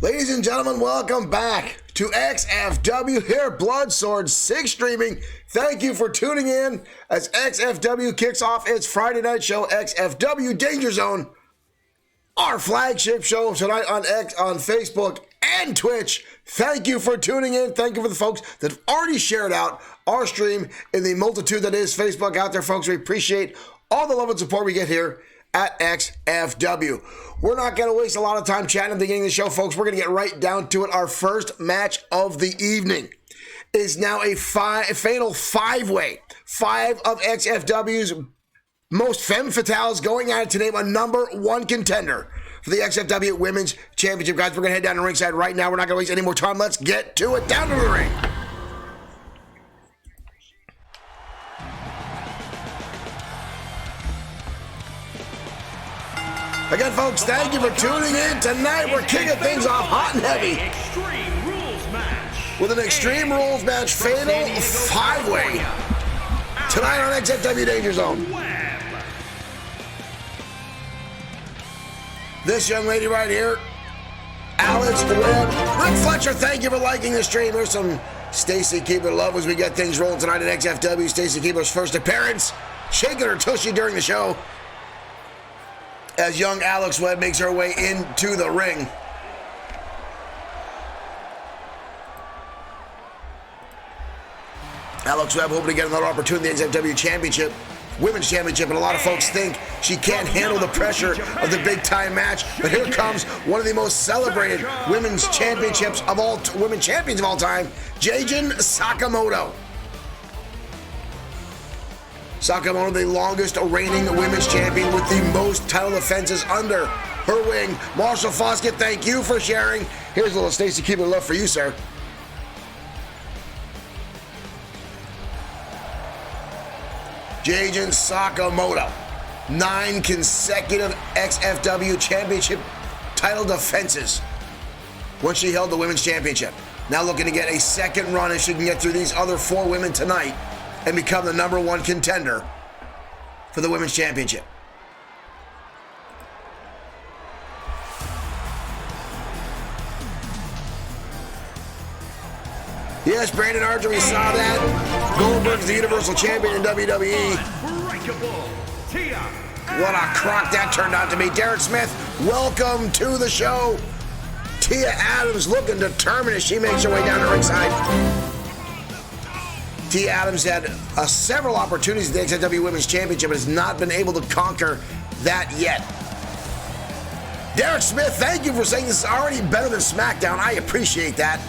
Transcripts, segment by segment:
Ladies and gentlemen, welcome back to XFW here, Blood Sword 6 streaming. Thank you for tuning in as XFW kicks off its Friday night show, XFW Danger Zone, our flagship show tonight on Facebook and Twitch. Thank you for tuning in. Thank you for the folks that have already shared out our stream in the multitude that is Facebook out there, folks. We appreciate all the love and support we get here at XFW. We're not going to waste a lot of time chatting at the beginning of the show, folks. We're going to get right down to it. Our first match of the evening is now a fatal five-way. 5 of XFW's most femme fatales going at it to name a number 1 contender for the XFW Women's Championship. Guys, we're going to head down to ringside right now. We're not going to waste any more time. Let's get to it. Down to the ring. Again, folks, thank you for tuning in. Tonight, we're kicking things off hot and heavy with an Extreme Rules match, fatal 5-way, tonight on XFW Danger Zone. This young lady right here, Alex Webb. Rick Fletcher, thank you for liking the stream. There's some Stacy Keebler love as we get things rolling tonight at XFW. Stacy Keebler's first appearance, shaking her tushy during the show, as young Alex Webb makes her way into the ring. Alex Webb hoping to get another opportunity in the XFW Championship, Women's Championship, and a lot of folks think she can't handle the pressure of the big-time match. But here comes one of the most celebrated women's champions of all time, Jajin Sakamoto. Sakamoto, the longest reigning women's champion with the most title defenses under her wing. Marshall Flasghip, thank you for sharing. Here's a little Stacy Keebler love for you, sir. Jajin Sakamoto, 9 consecutive XFW Championship title defenses when she held the Women's Championship. Now looking to get a second run if she can get through these other 4 women tonight and become the number 1 contender for the Women's Championship. Yes, Brandon Archer, we saw that. Goldberg's the Universal Champion in WWE. What a crock that turned out to be. Derek Smith, welcome to the show. Tia Adams looking determined as she makes her way down to ringside. Tia Adams had several opportunities at the XFW Women's Championship, but has not been able to conquer that yet. Derek Smith, thank you for saying this is already better than SmackDown. I appreciate that.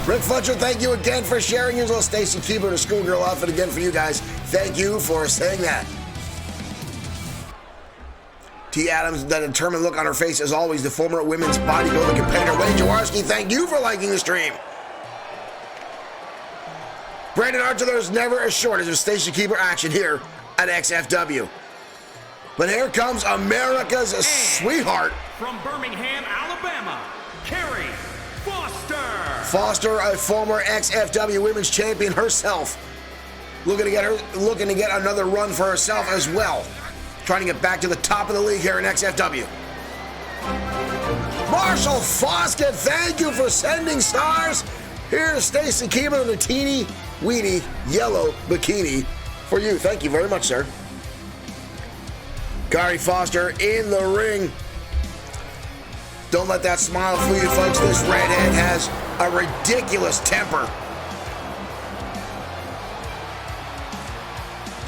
Rick Fletcher, thank you again for sharing your little Stacy Keebler and a schoolgirl outfit again for you guys. Thank you for saying that. Tia Adams, that determined look on her face, as always, the former women's bodybuilding competitor. Wayne Jaworski, thank you for liking the stream. Brandon Archer, there's never a shortage of Stacy Keebler action here at XFW. But here comes America's sweetheart. From Birmingham, Alabama, Carrie Foster. Foster, a former XFW Women's Champion herself. Looking to get another run for herself as well. Trying to get back to the top of the league here in XFW. Marshall Flasghip, thank you for sending stars. Here's Stacy Keebler in the teeny weeny yellow bikini for you. Thank you very much, sir. Carrie Foster in the ring. Don't let that smile fool you, folks. This redhead has a ridiculous temper.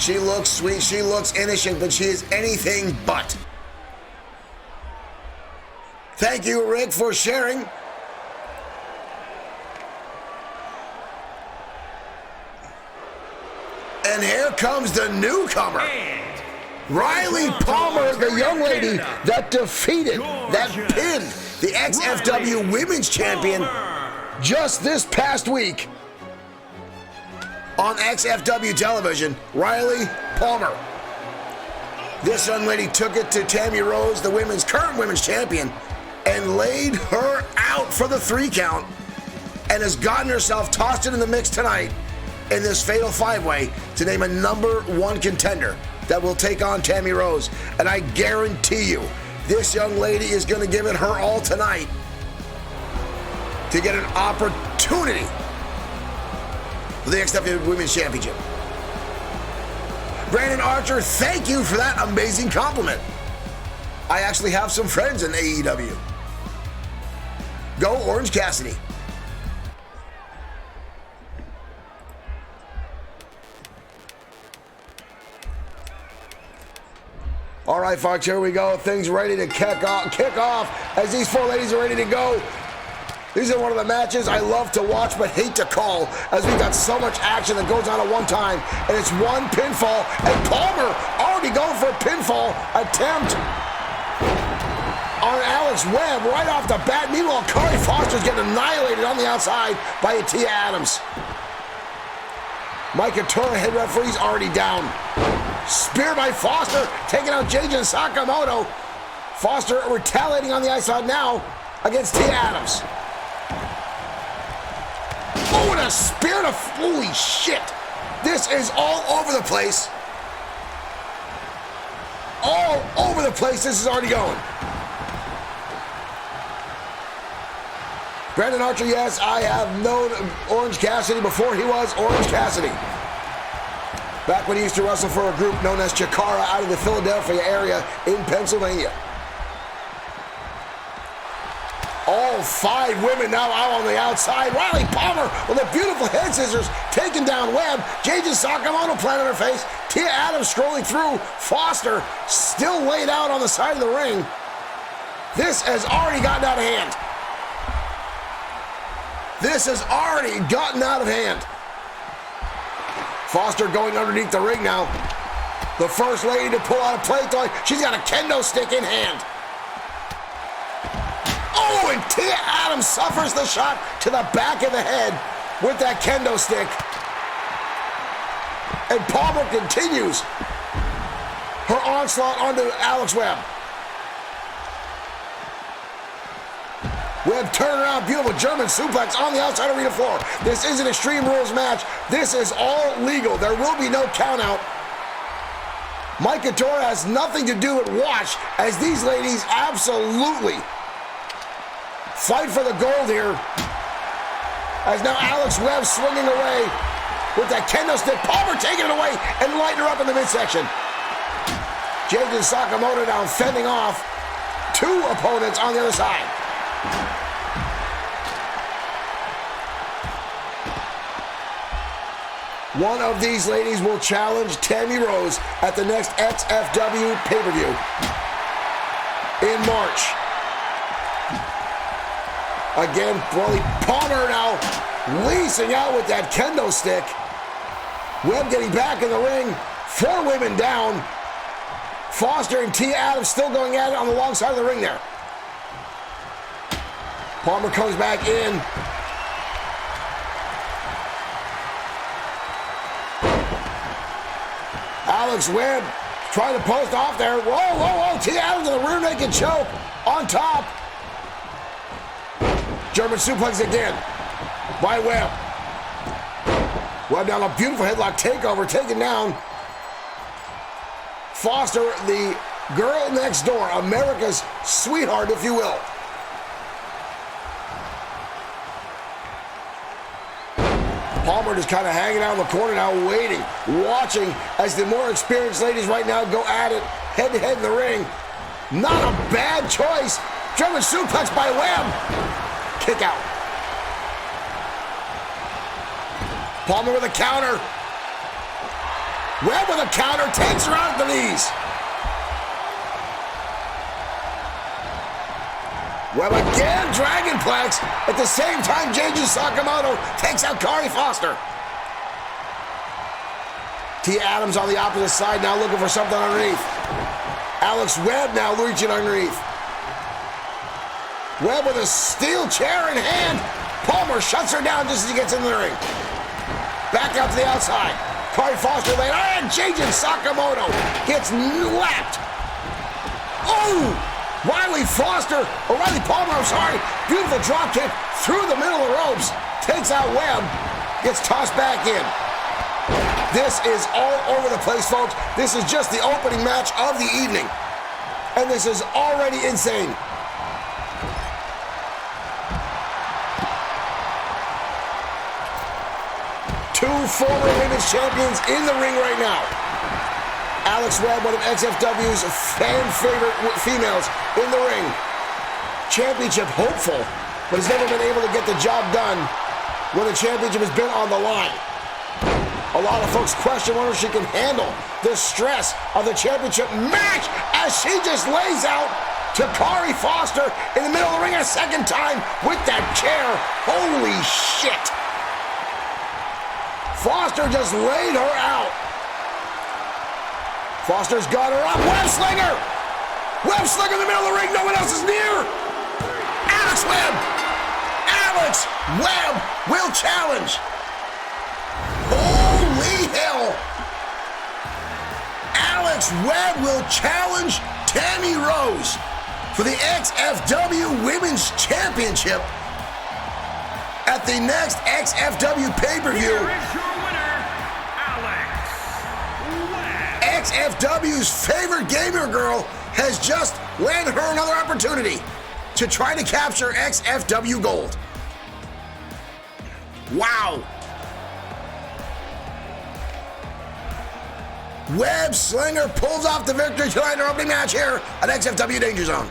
She looks sweet, she looks innocent, but she is anything but. Thank you, Rick, for sharing. And here comes the newcomer, Riley Palmer, the young lady that defeated, that pinned the XFW Women's Champion just this past week on XFW television. Riley Palmer. This young lady took it to Tammy Rose, the current women's champion, and laid her out for the 3 count, and has gotten herself tossed into the mix tonight in this fatal 5-way to name a number 1 contender that will take on Tammy Rose. And I guarantee you This young lady is going to give it her all tonight to get an opportunity for the XFW Women's Championship. Brandon Archer, thank you for that amazing compliment. I actually have some friends in AEW. Go Orange Cassidy. All right, folks, here we go. Things ready to kick off as these four ladies are ready to go. These are one of the matches I love to watch but hate to call, as we got so much action that goes on at one time, and it's one pinfall, and Palmer already going for a pinfall attempt on Alex Webb right off the bat. Meanwhile, Corey Foster's getting annihilated on the outside by Tia Adams. Mike Couture, head referee's already down. Spear by Foster, taking out JJ Sakamoto. Foster retaliating on the outside now against Tia Adams. Oh, and a spear to... Holy shit. This is all over the place. All over the place, this is already going. Brandon Archer, yes, I have known Orange Cassidy before he was Orange Cassidy. Back when he used to wrestle for a group known as Chikara out of the Philadelphia area in Pennsylvania. All five women now out on the outside. Riley Palmer with a beautiful head scissors taking down Webb. JJ Sakamoto planted her face. Tia Adams scrolling through. Foster still laid out on the side of the ring. This has already gotten out of hand. This has already gotten out of hand. Foster going underneath the ring now. The first lady to pull out a plate toy. She's got a kendo stick in hand. Oh, and Tia Adams suffers the shot to the back of the head with that kendo stick. And Palmer continues her onslaught onto Alex Webb. Webb turning around, beautiful German suplex on the outside arena floor. This is an Extreme Rules match. This is all legal. There will be no countout. Mike Couture has nothing to do with watch, as these ladies absolutely fight for the gold here. As now Alex Webb swinging away with that kendo stick. Palmer taking it away and lighting her up in the midsection. JJ Sakamoto now fending off two opponents on the other side. One of these ladies will challenge Tammy Rose at the next XFW pay-per-view in March. Again, Riley Palmer now leasing out with that kendo stick. Webb getting back in the ring. Four women down. Foster and Tia Adams still going at it on the long side of the ring there. Palmer comes back in. Alex Webb trying to post off there. Whoa, whoa, whoa. Tia Adams with a rear naked choke on top. German suplex again by Webb. Webb down a beautiful headlock takeover, taken down. Foster, the girl next door, America's sweetheart, if you will. Palmer just kind of hanging out in the corner now, waiting, watching as the more experienced ladies right now go at it, head to head in the ring. Not a bad choice. German suplex by Webb. Kick out. Palmer with a counter. Webb with a counter, takes her out at the knees. Webb again, Dragonplex. At the same time, JJ Sakamoto takes out Corey Foster. Tia Adams on the opposite side now looking for something underneath. Alex Webb now reaching underneath. Webb with a steel chair in hand. Palmer shuts her down just as he gets in the ring. Back out to the outside. Corey Foster laid, and JJ Sakamoto gets lapped. Oh! Riley Palmer, I'm sorry. Beautiful drop kick through the middle of the ropes. Takes out Webb. Gets tossed back in. This is all over the place, folks. This is just the opening match of the evening. and this is already insane. Two former women's champions in the ring right now. Alex Webb, one of XFW's fan favorite females, in the ring. Championship hopeful, but has never been able to get the job done when the championship has been on the line. A lot of folks question whether she can handle the stress of the championship match as she just lays out to Kari Foster in the middle of the ring a second time with that chair. Holy shit. Foster just laid her out. Foster's got her up. Web slinger! Web slinger in the middle of the ring. No one else is near. Alex Webb! Alex Webb will challenge. Holy hell! Alex Webb will challenge Tammy Rose for the XFW Women's Championship at the next XFW pay-per-view. Here is your winner, Alex Webb. XFW's favorite gamer girl has just landed her another opportunity to try to capture XFW gold. Wow. Web Slinger pulls off the victory tonight in our opening match here at XFW Danger Zone.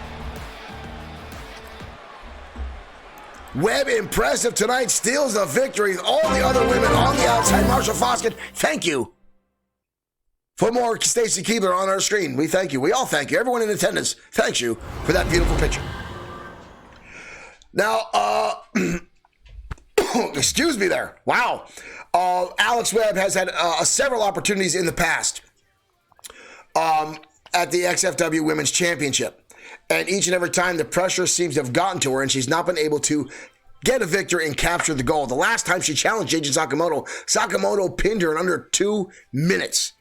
Webb, impressive tonight, steals the victory. All the other women on the outside. Marshall Foskett, thank you. For more Stacy Keebler on our screen, we thank you. We all thank you. Everyone in attendance thanks you for that beautiful picture. Now, excuse me there. Wow. Alex Webb has had several opportunities in the past at the XFW Women's Championship. And each and every time the pressure seems to have gotten to her and she's not been able to get a victory and capture the gold. The last time she challenged Agent Sakamoto, Sakamoto pinned her in under 2 minutes.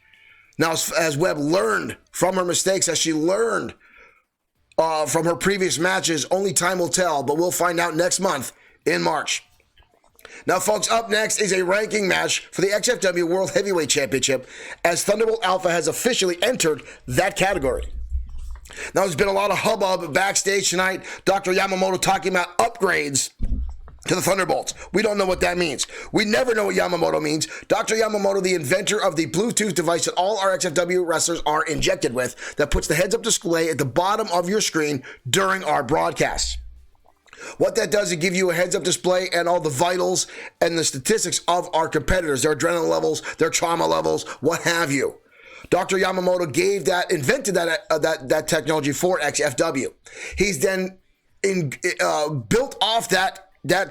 Now, as Webb learned from her mistakes, as she learned from her previous matches, only time will tell, but we'll find out next month in March. Now, folks, up next is a ranking match for the XFW World Heavyweight Championship as Thunderbolt Alpha has officially entered that category. Now, there's been a lot of hubbub backstage tonight. Dr. Yamamoto talking about upgrades to the Thunderbolts. We don't know what that means. We never know what Yamamoto means. Dr. Yamamoto, the inventor of the Bluetooth device that all our XFW wrestlers are injected with, that puts the heads-up display at the bottom of your screen during our broadcasts. What that does is give you a heads-up display and all the vitals and the statistics of our competitors, their adrenaline levels, their trauma levels, what have you. Dr. Yamamoto invented that technology for XFW. He's then built off that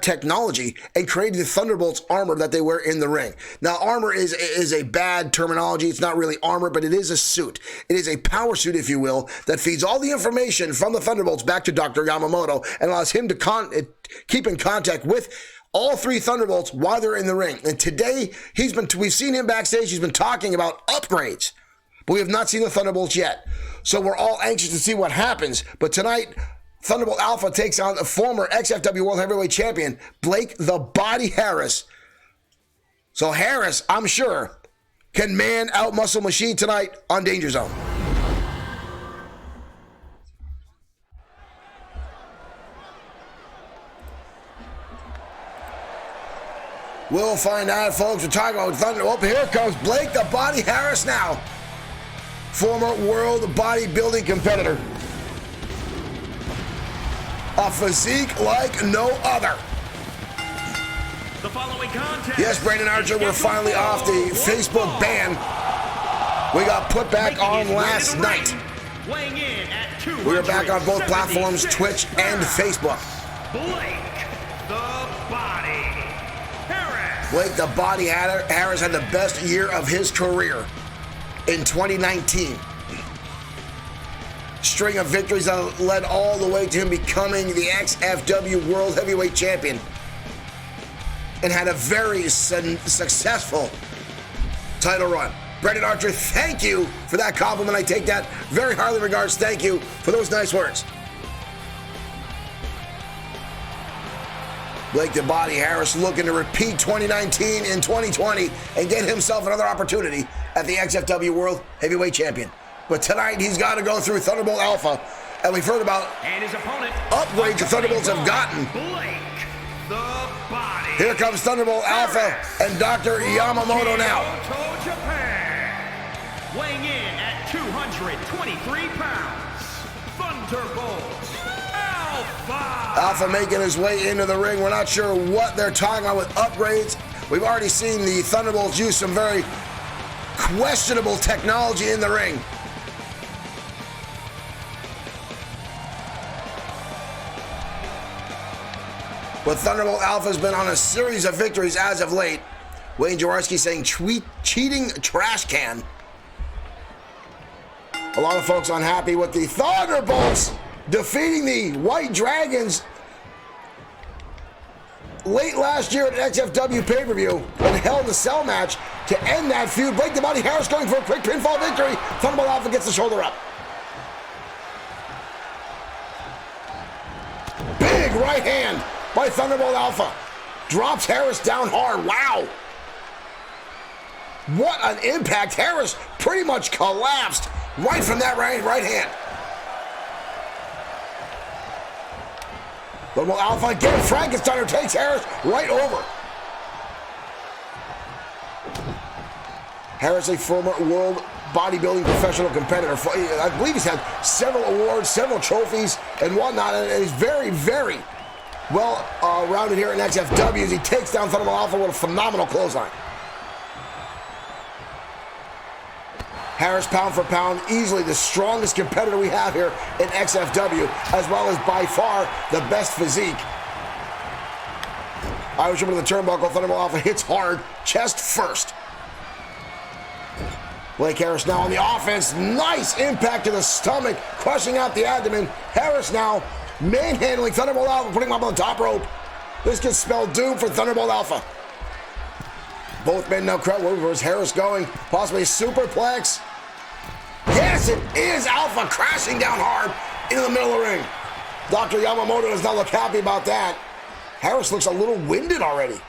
technology and created the Thunderbolts armor that they wear in the ring. Now, armor is a bad terminology. It's not really armor, but it is a suit. It is a power suit, if you will, that feeds all the information from the Thunderbolts back to Dr. Yamamoto and allows him to keep in contact with all three Thunderbolts while they're in the ring. And today, we've seen him backstage. He's been talking about upgrades, but we have not seen the Thunderbolts yet. So we're all anxious to see what happens. But tonight, Thunderbolt Alpha takes on the former XFW World Heavyweight Champion, Blake the Body Harris. So Harris, I'm sure, can man out Muscle Machine tonight on Danger Zone. We'll find out, folks. We're talking about Thunder. Oh, here comes Blake the Body Harris now. Former world bodybuilding competitor. A physique like no other. The following contest. Yes, Brandon Archer, we're finally off the Facebook ban. We got put back on last night. Weighing in at We were back on both platforms, Twitch and Facebook. Blake the Body Harris. Blake the Body Harris had the best year of his career in 2019. String of victories that led all the way to him becoming the XFW World Heavyweight Champion, and had a very successful title run. Brendan Archer, thank you for that compliment. I take that very highly regards. Thank you for those nice words. Blake the Body Harris looking to repeat 2019 in 2020 and get himself another opportunity at the XFW World Heavyweight Champion. But tonight he's got to go through Thunderbolt Alpha. And we've heard about And his opponent, upgrades the Thunderbolts have gotten. Blake the Body. Here comes Thunderbolt Alpha and Dr. Yamamoto now. Kyoto, Japan. Weighing in at 223 pounds, Thunderbolt Alpha. Alpha making his way into the ring. We're not sure what they're talking about with upgrades. We've already seen the Thunderbolts use some very questionable technology in the ring. But Thunderbolt Alpha has been on a series of victories as of late. Wayne Jaworski saying cheating trash can. A lot of folks unhappy with the Thunderbolts defeating the White Dragons late last year at XFW pay-per-view and held a cell match to end that feud. Blake the Body Harris going for a quick pinfall victory. Thunderbolt Alpha gets the shoulder up. Big right hand by Thunderbolt Alpha. Drops Harris down hard. Wow. What an impact. Harris pretty much collapsed right from that right hand. Thunderbolt Alpha again. Frankensteiner takes Harris right over. Harris, a former world bodybuilding professional competitor. I believe he's had several awards, several trophies, and whatnot. And he's very, very well rounded here in XFW as he takes down Thunderbolt Alpha with a phenomenal clothesline. Harris, pound for pound, easily the strongest competitor we have here in XFW, as well as by far the best physique. Irishman to the turnbuckle. Thunderbolt Alpha hits hard, chest first. Blake Harris now on the offense. Nice impact to the stomach, crushing out the abdomen. Harris now manhandling Thunderbolt Alpha, putting him up on the top rope. This could spell doom for Thunderbolt Alpha. Both men now crowd. Where's Harris going? Possibly a superplex. Yes, it is Alpha crashing down hard into the middle of the ring. Dr. Yamamoto does not look happy about that. Harris looks a little winded already.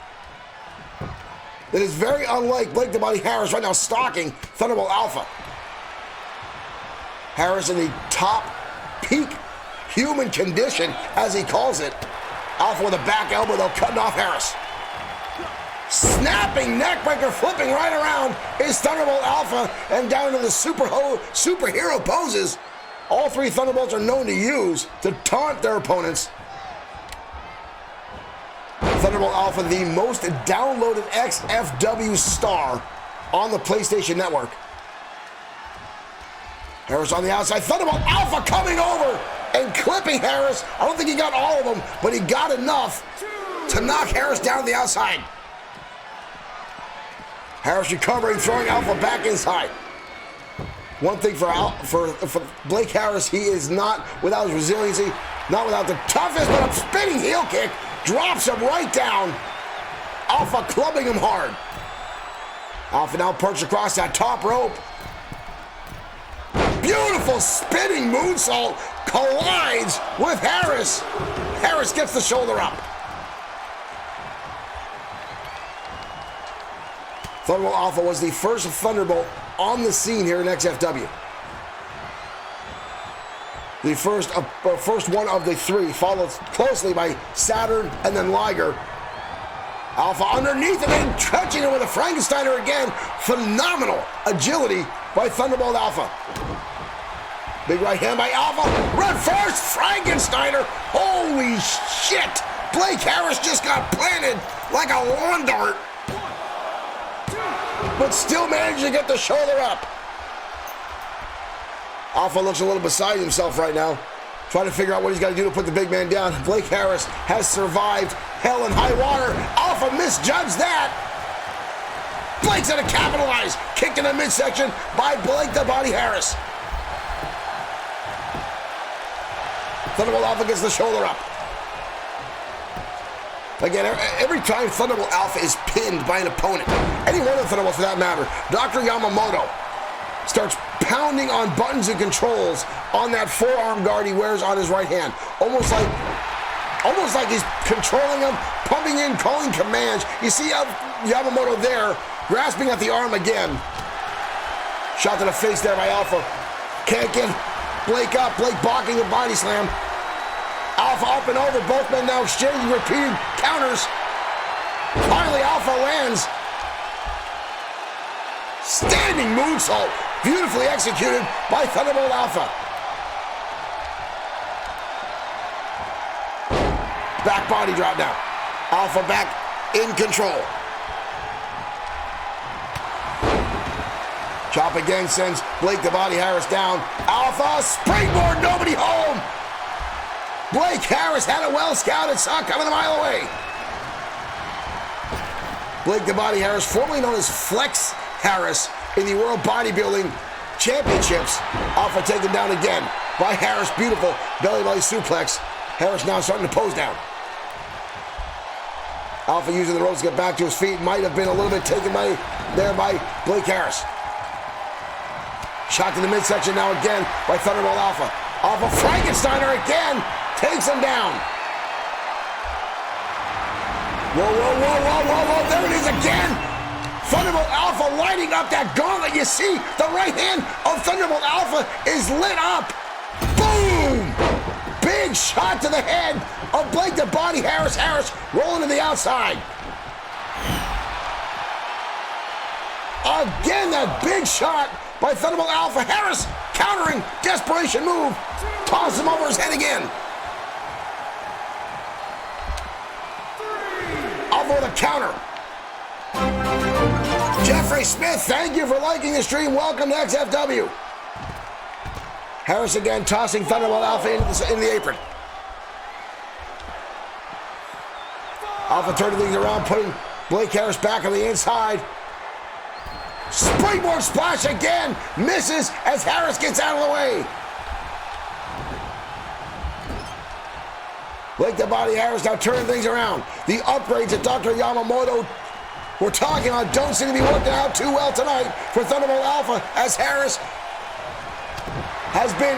It is very unlike Blake the Body Harris right now stalking Thunderbolt Alpha. Harris in the top peak human condition, as he calls it. Alpha with a back elbow, though, cutting off Harris. Snapping neckbreaker, flipping right around is Thunderbolt Alpha, and down into the superhero poses. All three Thunderbolts are known to use to taunt their opponents. Thunderbolt Alpha, the most downloaded XFW star on the PlayStation Network. Harris on the outside. Thunderbolt Alpha coming over and clipping Harris. I don't think he got all of them, but he got enough to knock Harris down the outside. Harris recovering, throwing Alpha back inside. One thing for Blake Harris, he is not without his resiliency, not without the toughness, but a spinning heel kick drops him right down. Alpha clubbing him hard. Alpha now perched across that top rope. Beautiful spinning moonsault, collides with Harris. Harris gets the shoulder up. Thunderbolt Alpha was the first Thunderbolt on the scene here in XFW. The first one of the three, followed closely by Saturn and then Liger. Alpha underneath and then touching it with a Frankensteiner again. Phenomenal agility by Thunderbolt Alpha. Big right hand by Alpha. Reverse Frankensteiner. Holy shit. Blake Harris just got planted like a lawn dart, but still managed to get the shoulder up. Alpha looks a little beside himself right now, trying to figure out what he's got to do to put the big man down. Blake Harris has survived hell and high water. Alpha misjudged that. Blake's gonna capitalize. Kicked in the midsection by Blake the Body Harris. Thunderbolt Alpha gets the shoulder up. Again, every time Thunderbolt Alpha is pinned by an opponent, any one of the Thunderbolts for that matter, Dr. Yamamoto starts pounding on buttons and controls on that forearm guard he wears on his right hand. Almost like he's controlling him, pumping in, calling commands. You see Yamamoto there, grasping at the arm again. Shot to the face there by Alpha. Can't get Blake up. Blake blocking a body slam. Alpha up and over. Both men now exchanging repeated counters. Finally, Alpha lands. Standing moonsault. Beautifully executed by Thunderbolt Alpha. Back body drop now. Alpha back in control. Chop again sends Blake the Body Harris down. Alpha springboard, nobody home. Blake Harris had it well scouted, saw it coming a mile away. Blake the Body Harris, formerly known as Flex Harris in the World Bodybuilding Championships. Alpha taken down again by Harris. Beautiful belly suplex. Harris now starting to pose down. Alpha using the ropes to get back to his feet. Might have been a little bit taken there by Blake Harris. Shot to the midsection now again by Thunderbolt Alpha. Alpha Frankensteiner again takes him down. Whoa, there it is again. Thunderbolt Alpha lighting up that gauntlet. You see, the right hand of Thunderbolt Alpha is lit up. Boom! Big shot to the head of Blake the Body Harris. Harris rolling to the outside. Again, that big shot by Thunderbolt Alpha. Harris countering, desperation move. Tosses him over his head again. Alpha with a counter. Jeffrey Smith, thank you for liking the stream. Welcome to XFW. Harris again tossing Thunderbolt Alpha in the apron. Alpha turning things around, putting Blake Harris back on the inside. Springboard splash again. Misses as Harris gets out of the way. Blake the Body Harris now turning things around. The upgrades that Dr. Yamamoto we're talking about don't seem to be working out too well tonight for Thunderbolt Alpha as Harris has been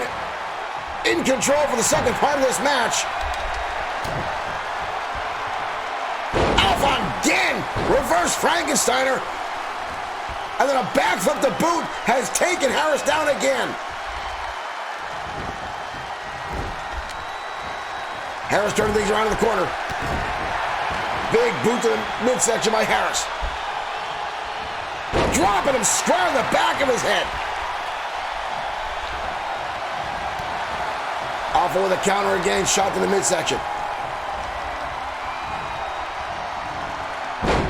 in control for the second part of this match. Alpha again, reverse Frankensteiner, and then a backflip to boot has taken Harris down again. Harris turning things around in the corner. Big boot to the midsection by Harris. Dropping him square in the back of his head. Alpha with a counter again, shot to the midsection.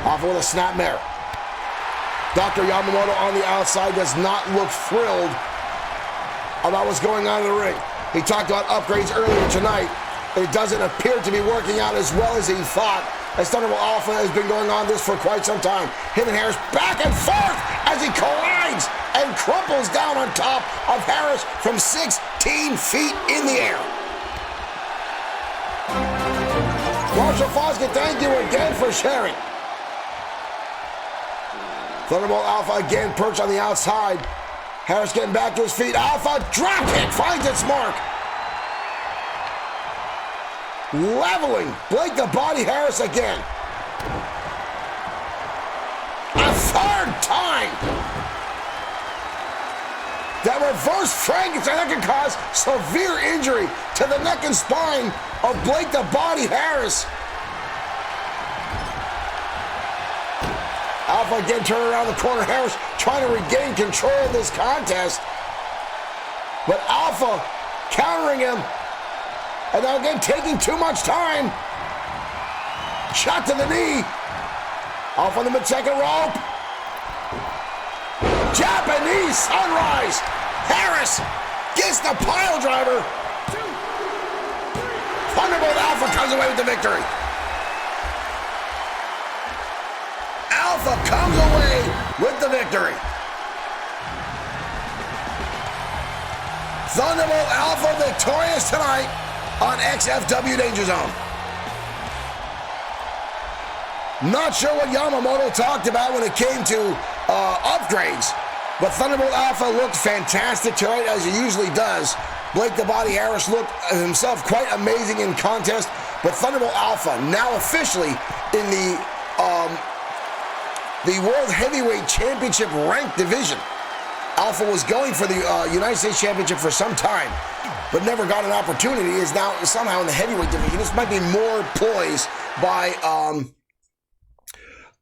Alpha with a snapmare. Dr. Yamamoto on the outside does not look thrilled about what's going on in the ring. He talked about upgrades earlier tonight. It doesn't appear to be working out as well as he thought, as Thunderbolt Alpha has been going on this for quite some time. Him and Harris back and forth as he collides and crumples down on top of Harris from 16 feet in the air. Marshall Flasghip, thank you again for sharing. Thunderbolt Alpha again perched on the outside. Harris getting back to his feet. Alpha drop kick finds its mark. Leveling Blake the Body Harris again. A third time. That reverse Frankenstein that can cause severe injury to the neck and spine of Blake the Body Harris. Alpha again turning around the corner. Harris trying to regain control of this contest. But Alpha countering him. And now again taking too much time. Shot to the knee. Alpha on the mid-second rope. Japanese sunrise. Harris gets the pile driver. Thunderbolt Alpha comes away with the victory. Alpha comes away with the victory. Thunderbolt Alpha victorious tonight on XFW Danger Zone. Not sure what Yamamoto talked about when it came to upgrades, but Thunderbolt Alpha looked fantastic tonight, as he usually does. Blake the Body Harris looked himself quite amazing in contest, but Thunderbolt Alpha now officially in the World Heavyweight Championship ranked division. Alpha was going for the United States Championship for some time, but never got an opportunity, is now somehow in the heavyweight division. This might be more ploys by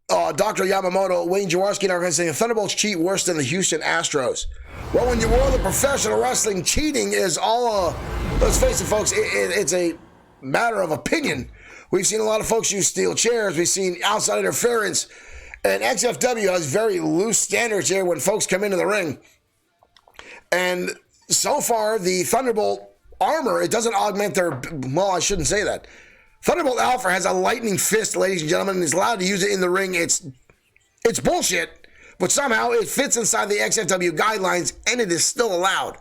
Dr. Yamamoto, Wayne Jaworski, and our saying Thunderbolts cheat worse than the Houston Astros. Well, in the world of professional wrestling, cheating is all, let's face it, folks, it's a matter of opinion. We've seen a lot of folks use steel chairs. We've seen outside interference. And XFW has very loose standards here when folks come into the ring. And so far, the Thunderbolt armor, it doesn't augment their, well, I shouldn't say that. Thunderbolt Alpha has a lightning fist, ladies and gentlemen, and is allowed to use it in the ring. It's bullshit, but somehow it fits inside the XFW guidelines, and it is still allowed.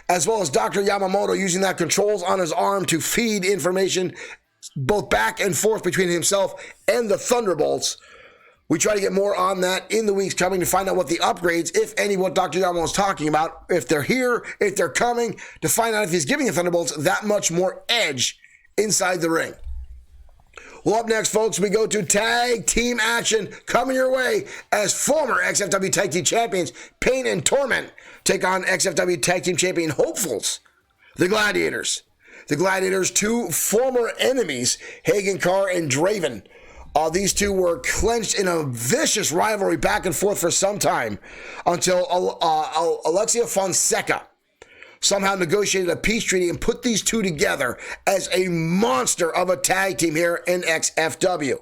As well as Dr. Yamamoto using that controls on his arm to feed information both back and forth between himself and the Thunderbolts. We try to get more on that in the weeks coming to find out what the upgrades, if any, what Dr. Yamamoto is talking about, if they're here, if they're coming, to find out if he's giving the Thunderbolts that much more edge inside the ring. Well, up next, folks, we go to tag team action coming your way as former XFW Tag Team Champions Pain and Torment take on XFW Tag Team Champion hopefuls, the Gladiators. The Gladiators, two former enemies, Hagen Carr and Draven. These two were clenched in a vicious rivalry back and forth for some time until Alexia Fonseca somehow negotiated a peace treaty and put these two together as a monster of a tag team here in XFW.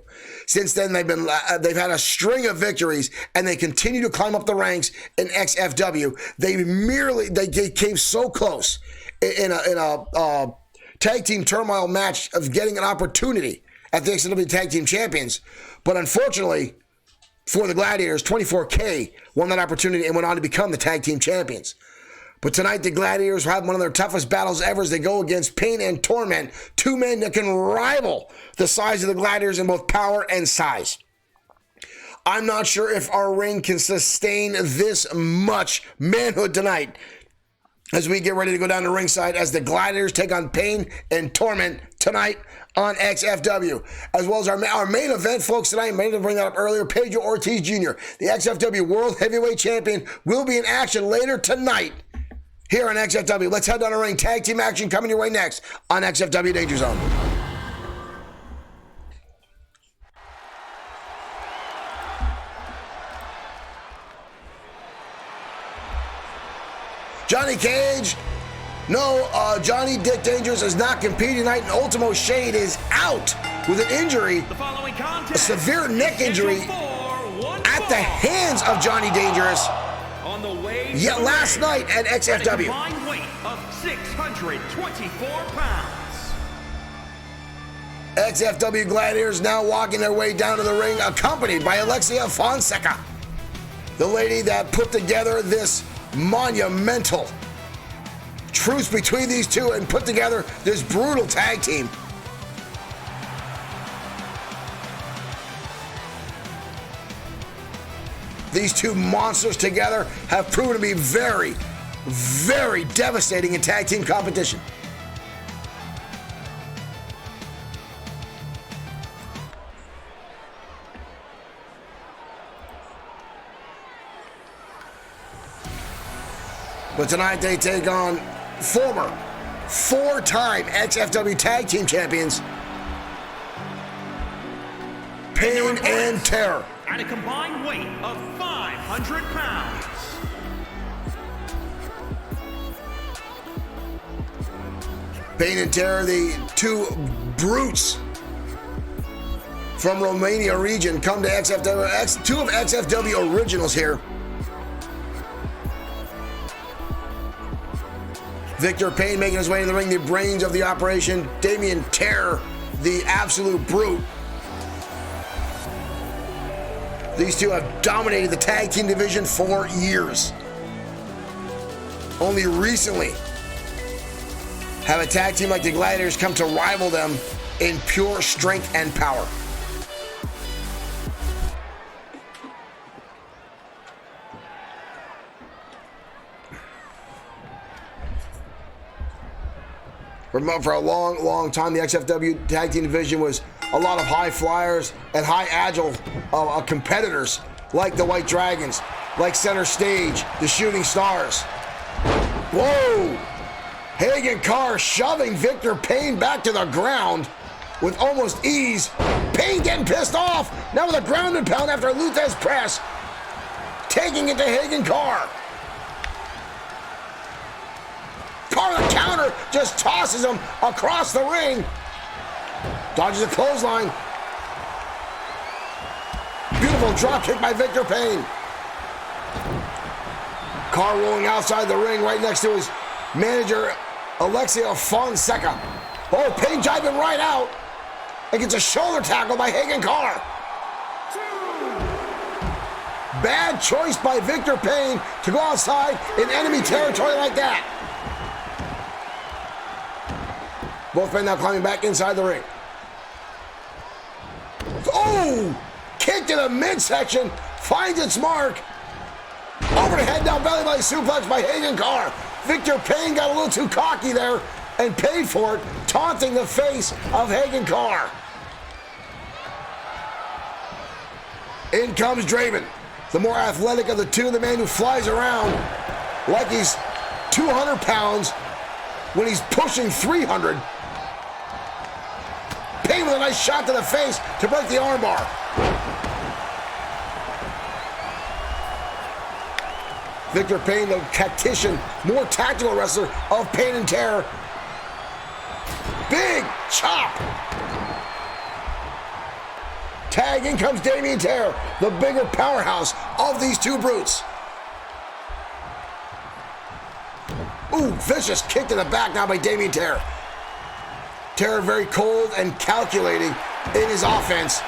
Since then, they've had a string of victories, and they continue to climb up the ranks in XFW. They came so close in a tag team turmoil match of getting an opportunity at the XFW Tag Team Champions. But unfortunately, for the Gladiators, 24K won that opportunity and went on to become the Tag Team Champions. But tonight, the Gladiators have one of their toughest battles ever as they go against Pain and Torment, two men that can rival the size of the Gladiators in both power and size. I'm not sure if our ring can sustain this much manhood tonight as we get ready to go down to ringside as the Gladiators take on Pain and Torment tonight on XFW. As well as our main event, folks, tonight, I made to bring that up earlier, Pedro Ortiz Jr., the XFW World Heavyweight Champion, will be in action later tonight here on XFW. Let's head down the ring. Tag team action coming your way next on XFW Danger Zone. Johnny Cage. No, Johnny Dick Dangerous is not competing tonight, and Ultimo Shade is out with an injury, a severe neck injury at the hands of Johnny Dangerous. Yet last night at XFW. At a combined weight of 624 pounds. XFW Gladiators now walking their way down to the ring, accompanied by Alexia Fonseca, the lady that put together this monumental truce between these two and put together this brutal tag team. These two monsters together have proven to be very, very devastating in tag team competition. But tonight they take on former four-time XFW Tag Team Champions, Pain and Terror. At a combined weight of 500 pounds. Pain and Terror, the two brutes from Romania region, come to XFW. Two of XFW originals here. Victor Payne making his way to the ring, the brains of the operation. Damien Terror, the absolute brute. These two have dominated the tag team division for years. Only recently have a tag team like the Gladiators come to rival them in pure strength and power. For a long, long time, the XFW Tag Team Division was a lot of high flyers and high agile competitors like the White Dragons. like center stage, the shooting stars. Whoa! Hagen Carr shoving Victor Payne back to the ground with almost ease. Payne getting pissed off. Now with a ground and pound after a Luthez press. Taking it to Hagen Carr. Carr the counter just tosses him across the ring. Dodges a clothesline. Beautiful drop kick by Victor Payne. Carr rolling outside the ring right next to his manager, Alexia Fonseca. Oh, Payne jiving right out. And gets a shoulder tackle by Hagen Carr. Bad choice by Victor Payne to go outside in enemy territory like that. Both men now climbing back inside the ring. Oh! Kick to the midsection. Finds its mark. Over the head, down belly by suplex by Hagen Carr. Victor Payne got a little too cocky there and paid for it, taunting the face of Hagen Carr. In comes Draven, the more athletic of the two, the man who flies around like he's 200 pounds when he's pushing 300. Payne with a nice shot to the face to break the armbar. Victor Payne, the tactician, more tactical wrestler of Pain and Terror. Big chop. Tag, in comes Damien Terror, the bigger powerhouse of these two brutes. Ooh, vicious kick to the back now by Damien Terror. Terror very cold and calculating in his offense.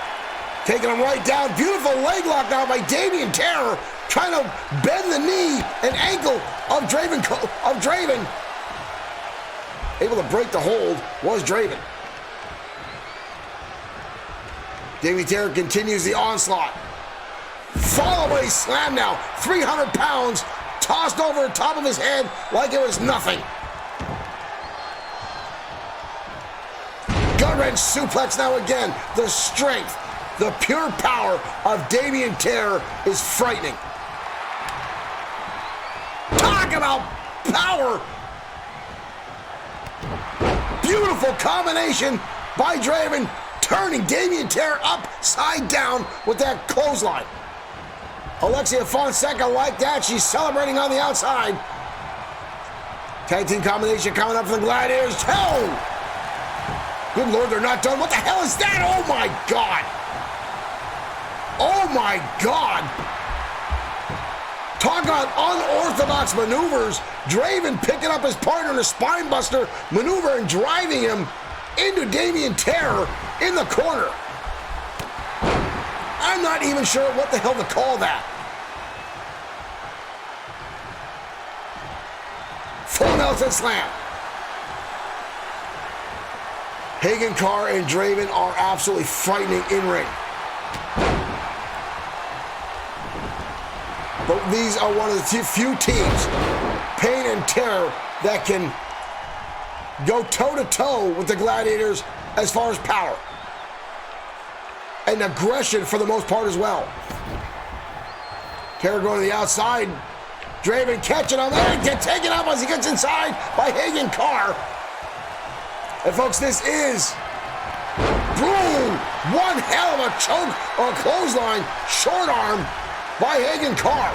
Taking him right down. Beautiful leg lock now by Damien Terror. Trying to bend the knee and ankle of Draven. Able to break the hold was Draven. Damien Terror continues the onslaught. Fall away slam now. 300 pounds tossed over the top of his head like it was nothing. Gut wrench suplex now again. The strength, the pure power of Damien Terror is frightening. Talk about power. Beautiful combination by Draven, turning Damien Terror upside down with that clothesline. Alexia Fonseca like that. She's celebrating on the outside. Tag team combination coming up from the Gladiators. Oh! Good Lord, they're not done. What the hell is that? Oh my God! Oh my God! Talk about unorthodox maneuvers. Draven picking up his partner in a spine buster maneuver and driving him into Damien Terror in the corner. I'm not even sure what the hell to call that. Full Nelson slam. Hagen Carr and Draven are absolutely frightening in ring. But these are one of the few teams, Pain and Terror, that can go toe-to-toe with the Gladiators as far as power. And aggression for the most part as well. Terror going to the outside. Draven catching him and get taken up as he gets inside by Hagen Carr. And folks, this is, boom, one hell of a choke or a clothesline, short arm by Hagen Carr.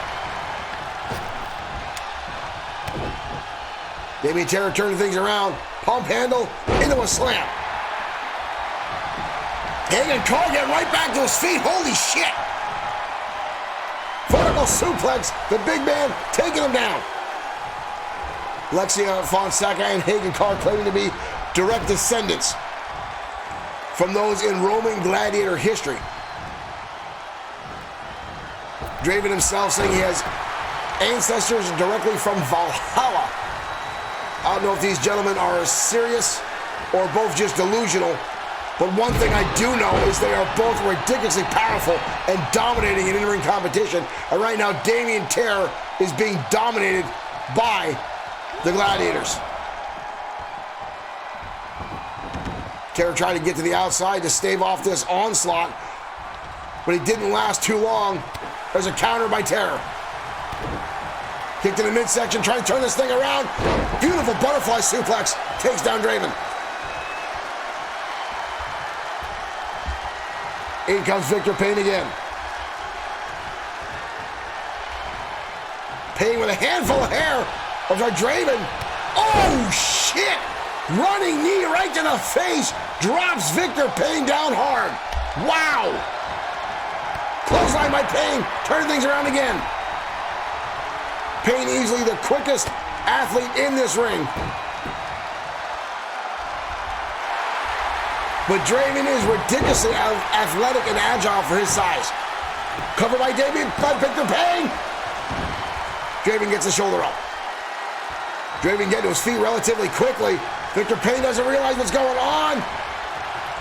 Damien Terror turning things around, pump handle into a slam. Hagen Carr getting right back to his feet, holy shit. Vertical suplex, the big man taking him down. Alexia Fonseca and Hagen Carr claiming to be direct descendants from those in Roman gladiator history. Draven himself saying he has ancestors directly from Valhalla. I don't know if these gentlemen are serious or both just delusional, but one thing I do know is they are both ridiculously powerful and dominating in in-ring competition. And right now, Damien Terror is being dominated by the Gladiators. Terror tried to get to the outside to stave off this onslaught, but he didn't last too long. There's a counter by Terror. Kicked in the midsection, trying to turn this thing around. Beautiful butterfly suplex. Takes down Draven. In comes Victor Payne again. Payne with a handful of hair of our Draven. Oh, shit! Running knee right to the face. Drops Victor Payne down hard. Wow! Clothesline by Payne. Turning things around again. Payne easily the quickest athlete in this ring. But Draven is ridiculously athletic and agile for his size. Covered by Victor Payne. Draven gets the shoulder up. Draven getting to his feet relatively quickly. Victor Payne doesn't realize what's going on.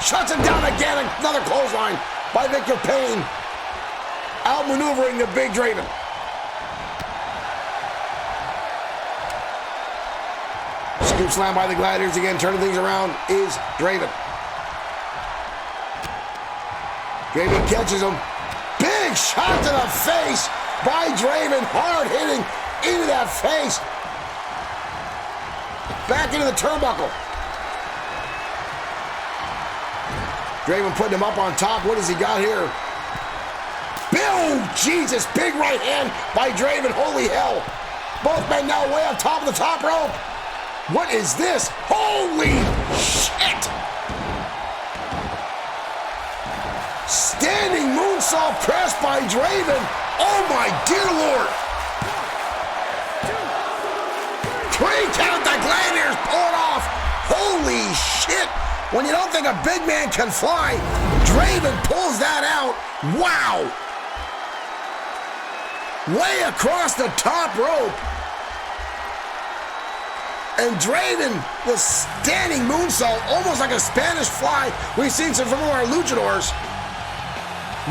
Shuts him down again. Another clothesline by Victor Payne. Outmaneuvering the big Draven. Scoop slam by the Gladiators again. Turning things around is Draven. Draven catches him. Big shot to the face by Draven. Hard hitting into that face. Back into the turnbuckle. Draven putting him up on top. What has he got here? Bill, Jesus, big right hand by Draven. Holy hell. Both men now way on top of the top rope. What is this? Holy shit. Standing moonsault press by Draven. Oh my dear Lord. 3 count, the Gladiators pull it off. Holy shit. When you don't think a big man can fly, Draven pulls that out. Wow. Way across the top rope. And Draven was standing moonsault, almost like a Spanish fly. We've seen some from our luchadors.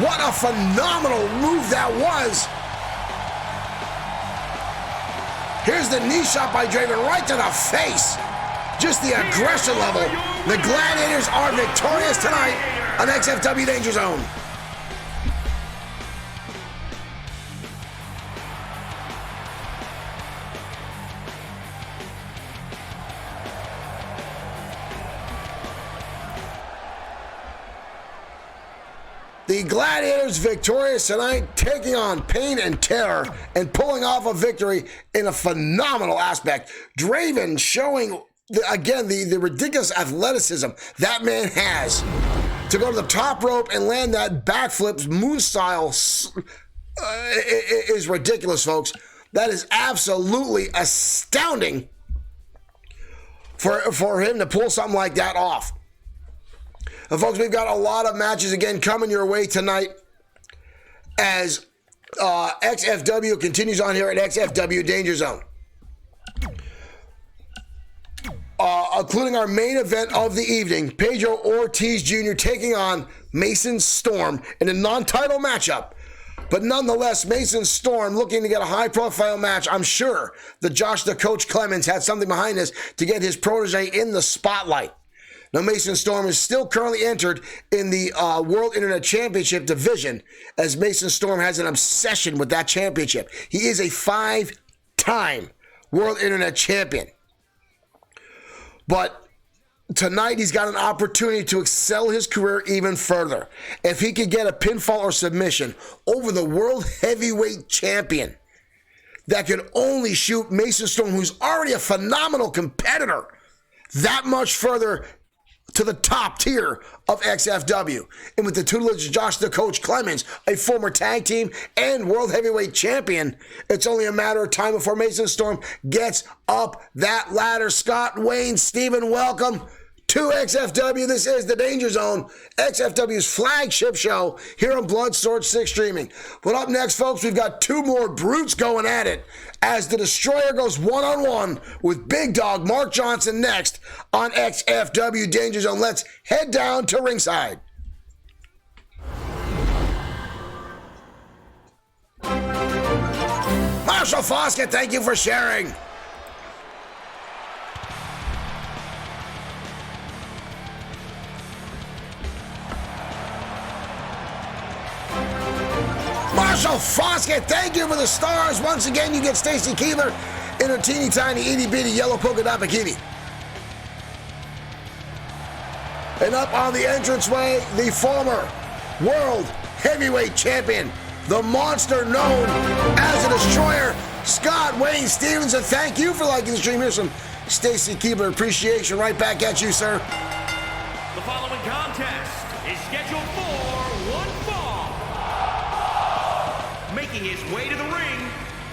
What a phenomenal move that was. Here's the knee shot by Draven right to the face. Just the aggression level. The Gladiators are victorious tonight on XFW Danger Zone. The Gladiators victorious tonight, taking on Pain and Terror and pulling off a victory in a phenomenal aspect. Draven showing, again, the ridiculous athleticism that man has to go to the top rope and land that backflip moon style is ridiculous, folks. That is absolutely astounding for him to pull something like that off. And folks, we've got a lot of matches again coming your way tonight as XFW continues on here at XFW Danger Zone. Including our main event of the evening, Pedro Ortiz Jr. taking on Mason Storm in a non-title matchup. But nonetheless, Mason Storm looking to get a high-profile match. I'm sure that Josh the Coach Clemens had something behind this to get his protege in the spotlight. Now, Mason Storm is still currently entered in the World Internet Championship division, as Mason Storm has an obsession with that championship. He is a 5-time World Internet Champion. But tonight, he's got an opportunity to excel his career even further. If he could get a pinfall or submission over the World Heavyweight Champion, that could only shoot Mason Storm, who's already a phenomenal competitor, that much further to the top tier of XFW. And with the tutelage of Josh the Coach Clemens, a former tag team and world heavyweight champion, it's only a matter of time before Mason Storm gets up that ladder. Scott, Wayne, Steven, welcome to XFW. This is the Danger Zone, XFW's flagship show here on Bloodsport 6 Streaming. But up next, folks, we've got 2 more brutes going at it as the Destroyer goes one-on-one with Big Dog Mark Johnson next on XFW Danger Zone. Let's head down to ringside. Marshall Foskett, thank you for sharing. Marshall Flasghip, thank you for the stars. Once again, you get Stacy Keebler in her teeny tiny itty bitty yellow polka dot bikini. And up on the entranceway, the former world heavyweight champion, the monster known as the Destroyer, Scott Wayne Stevenson. Thank you for liking the stream. Here's some Stacy Keebler appreciation right back at you, sir. The following contest is scheduled for one fall. Making his way to the ring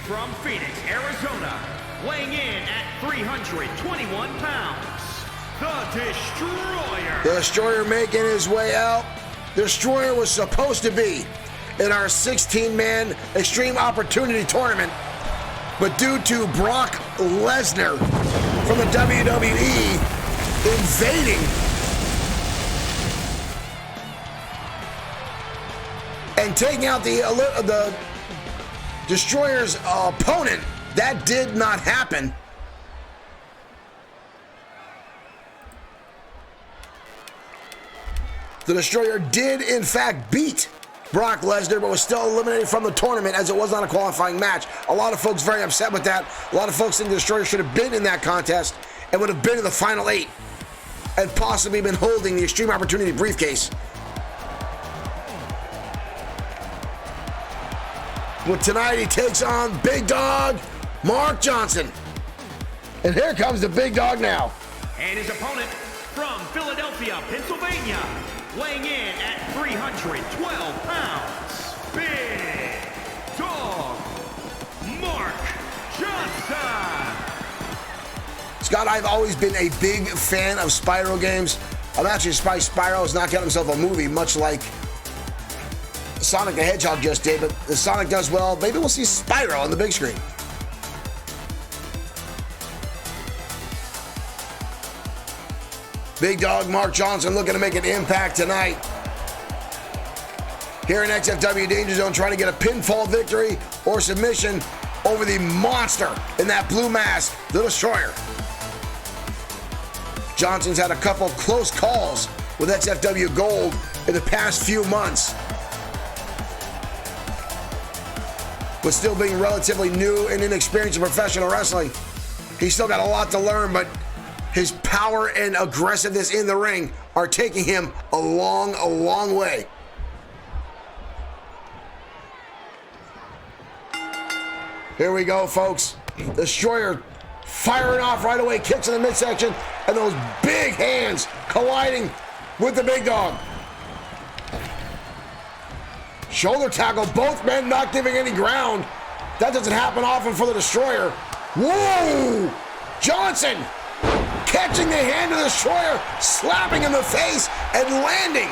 from Phoenix, Arizona, weighing in at 321 pounds, the Destroyer. The Destroyer making his way out. The Destroyer was supposed to be in our 16-man Extreme Opportunity Tournament, but due to Brock Lesnar from the WWE invading and taking out the Destroyer's opponent, that did not happen. The Destroyer did, in fact, beat Brock Lesnar, but was still eliminated from the tournament as it was not a qualifying match. A lot of folks very upset with that. A lot of folks think the Destroyer should have been in that contest and would have been in the final 8 and possibly been holding the Extreme Opportunity briefcase. But tonight he takes on Big Dog Mark Johnson. And here comes the Big Dog now. And his opponent from Philadelphia, Pennsylvania, weighing in at 312 pounds, Big Dog Mark Johnson. Scott, I've always been a big fan of Spyro games. I'm actually surprised Spyro has not got himself a movie, much like Sonic the Hedgehog just did, but if Sonic does well, maybe we'll see Spyro on the big screen. Big Dog Mark Johnson looking to make an impact tonight. Here in XFW Danger Zone, trying to get a pinfall victory or submission over the monster in that blue mask, the Destroyer. Johnson's had a couple close calls with XFW Gold in the past few months. But still being relatively new and inexperienced in professional wrestling, he's still got a lot to learn, but his power and aggressiveness in the ring are taking him a long way. Here we go, folks. Destroyer firing off right away, kicks in the midsection, and those big hands colliding with the Big Dog. Shoulder tackle, both men not giving any ground. That doesn't happen often for the Destroyer. Whoa! Johnson catching the hand of the Destroyer, slapping in the face, and landing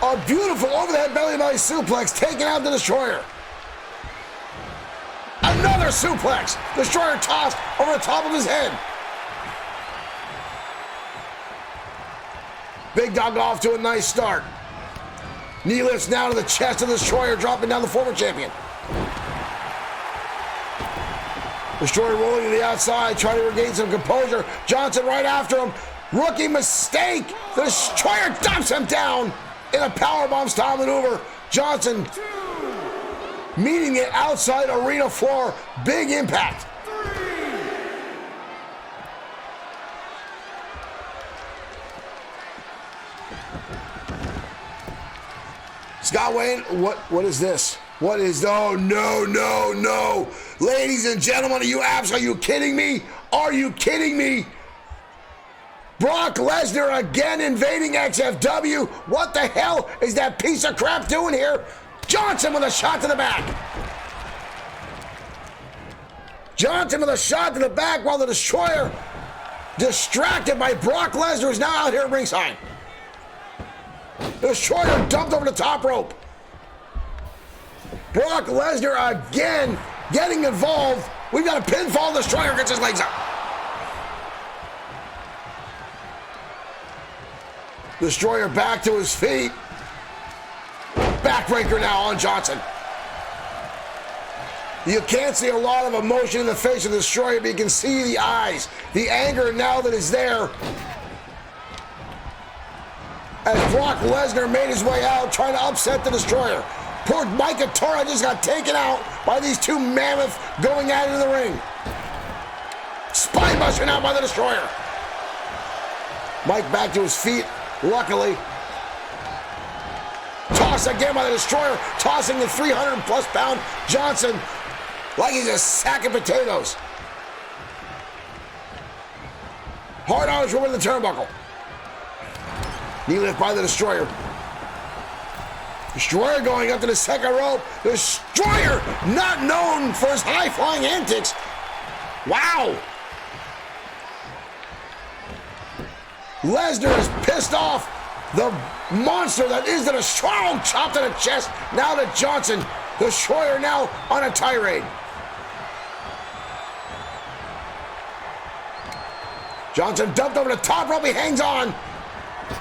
a beautiful overhead belly-to-belly suplex, taking out the Destroyer. Another suplex. Destroyer tossed over the top of his head. Big Dog off to a nice start. Knee lifts now to the chest of the Destroyer, dropping down the former champion. Destroyer rolling to the outside, trying to regain some composure. Johnson right after him. Rookie mistake. The Destroyer dumps him down in a powerbomb style maneuver. Johnson meeting it outside arena floor. Big impact. Scott Wayne, what is this? What is, oh, no. Ladies and gentlemen, are you kidding me? Are you kidding me? Brock Lesnar again invading XFW. What the hell is that piece of crap doing here? Johnson with a shot to the back. Johnson with a shot to the back while the Destroyer, distracted by Brock Lesnar, is now out here at ringside. The Destroyer dumped over the top rope. Brock Lesnar again getting involved. We've got a pinfall. The Destroyer gets his legs up. Destroyer back to his feet. Backbreaker now on Johnson. You can't see a lot of emotion in the face of the Destroyer, but you can see the eyes, the anger now that is there, as Brock Lesnar made his way out, trying to upset the Destroyer. Poor Mike Atora just got taken out by these two mammoths going at it in the ring. Spinebuster now by the Destroyer. Mike back to his feet, luckily. Toss again by the Destroyer, tossing the 300-plus pound Johnson like he's a sack of potatoes. Hard on his room in the turnbuckle. Knee lift by the Destroyer. Destroyer going up to the second rope. Destroyer, not known for his high-flying antics. Wow. Lesnar is pissed off. The monster that is the Destroyer, chop to the chest. Now to Johnson. Destroyer now on a tirade. Johnson dumped over the top rope. He hangs on.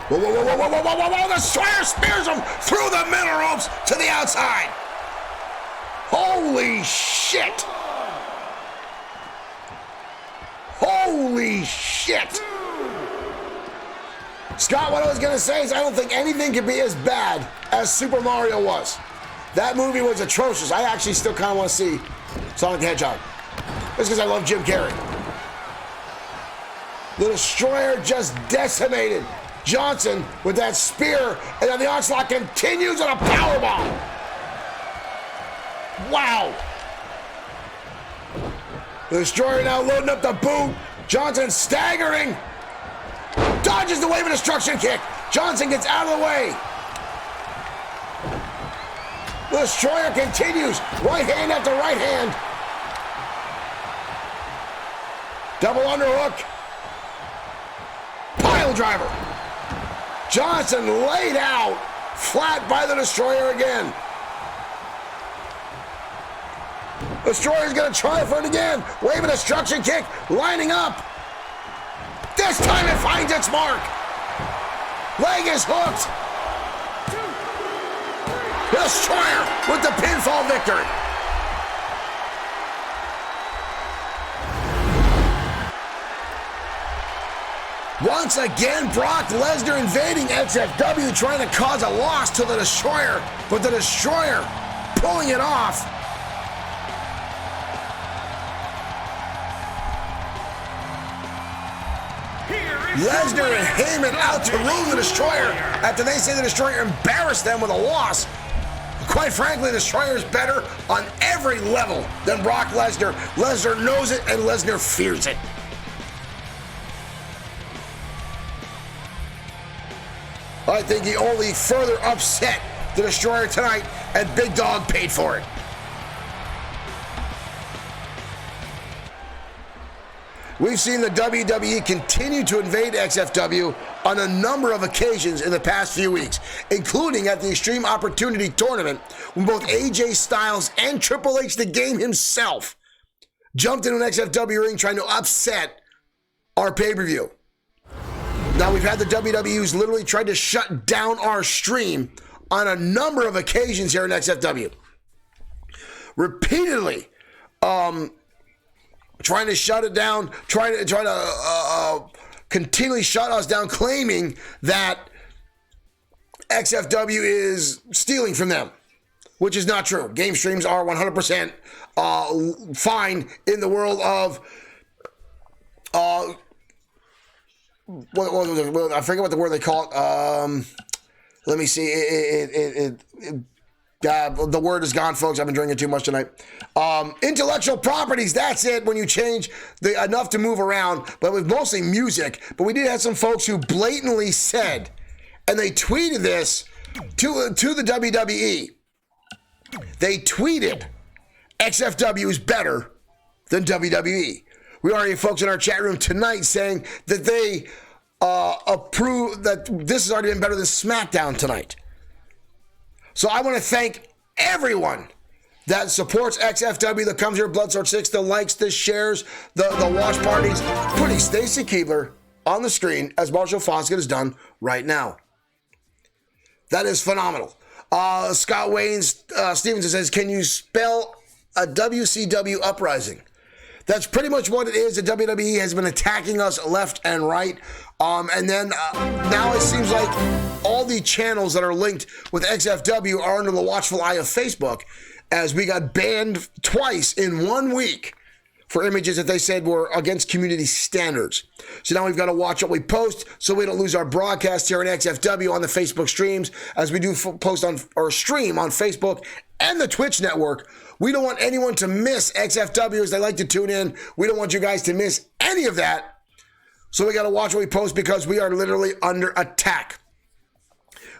Whoa, whoa, whoa, whoa, whoa, whoa, whoa, whoa. The Destroyer spears him through the middle ropes to the outside. Holy shit. Holy shit. Scott, what I was going to say is I don't think anything could be as bad as Super Mario was. That movie was atrocious. I actually still kind of want to see Sonic the Hedgehog. That's because I love Jim Carrey. The Destroyer just decimated Johnson with that spear, and then the onslaught continues on a powerbomb. Wow. The Destroyer now loading up the boot. Johnson staggering. Dodges the wave of destruction kick. Johnson gets out of the way. The Destroyer continues. Right hand after right hand. Double underhook. Pile driver. Johnson laid out flat by the Destroyer again. Destroyer's going to try for it again. Wave of destruction kick. Lining up. This time it finds its mark. Leg is hooked. The Destroyer with the pinfall victory. Once again, Brock Lesnar invading XFW, trying to cause a loss to the Destroyer, but the Destroyer pulling it off. Lesnar and Heyman out to ruin the Destroyer after they say the Destroyer embarrassed them with a loss. Quite frankly, the Destroyer is better on every level than Brock Lesnar. Lesnar knows it and Lesnar fears it. I think he only further upset the Destroyer tonight, and Big Dog paid for it. We've seen the WWE continue to invade XFW on a number of occasions in the past few weeks, including at the Extreme Opportunity Tournament, when both AJ Styles and Triple H, the Game himself, jumped into an XFW ring trying to upset our pay-per-view. Now, we've had the WWE who's literally tried to shut down our stream on a number of occasions here in XFW. Repeatedly, trying to shut it down, trying to continually shut us down, claiming that XFW is stealing from them, which is not true. Game streams are 100% fine in the world of I forget what the word they call it. Let me see. The word is gone, folks. I've been drinking too much tonight. Intellectual properties, that's it, when you change enough to move around, but with mostly music. But we did have some folks who blatantly said, and they tweeted this to the WWE. They tweeted, XFW is better than WWE. We already have folks in our chat room tonight saying that they approve that this has already been better than SmackDown tonight. So I want to thank everyone that supports XFW, that comes here, Bloodsword 6, the likes, the shares, the watch parties, putting Stacy Keibler on the screen as Marshall Foskett has done right now. That is phenomenal. Scott Wayne Stevenson says, can you spell a WCW uprising? That's pretty much what it is. The WWE has been attacking us left and right. And then now it seems like all the channels that are linked with XFW are under the watchful eye of Facebook, as we got banned twice in 1 week for images that they said were against community standards. So now we've got to watch what we post so we don't lose our broadcast here in XFW on the Facebook streams, as we do post on or stream on Facebook and the Twitch network. We don't want anyone to miss XFW as they like to tune in. We don't want you guys to miss any of that. So we got to watch what we post because we are literally under attack.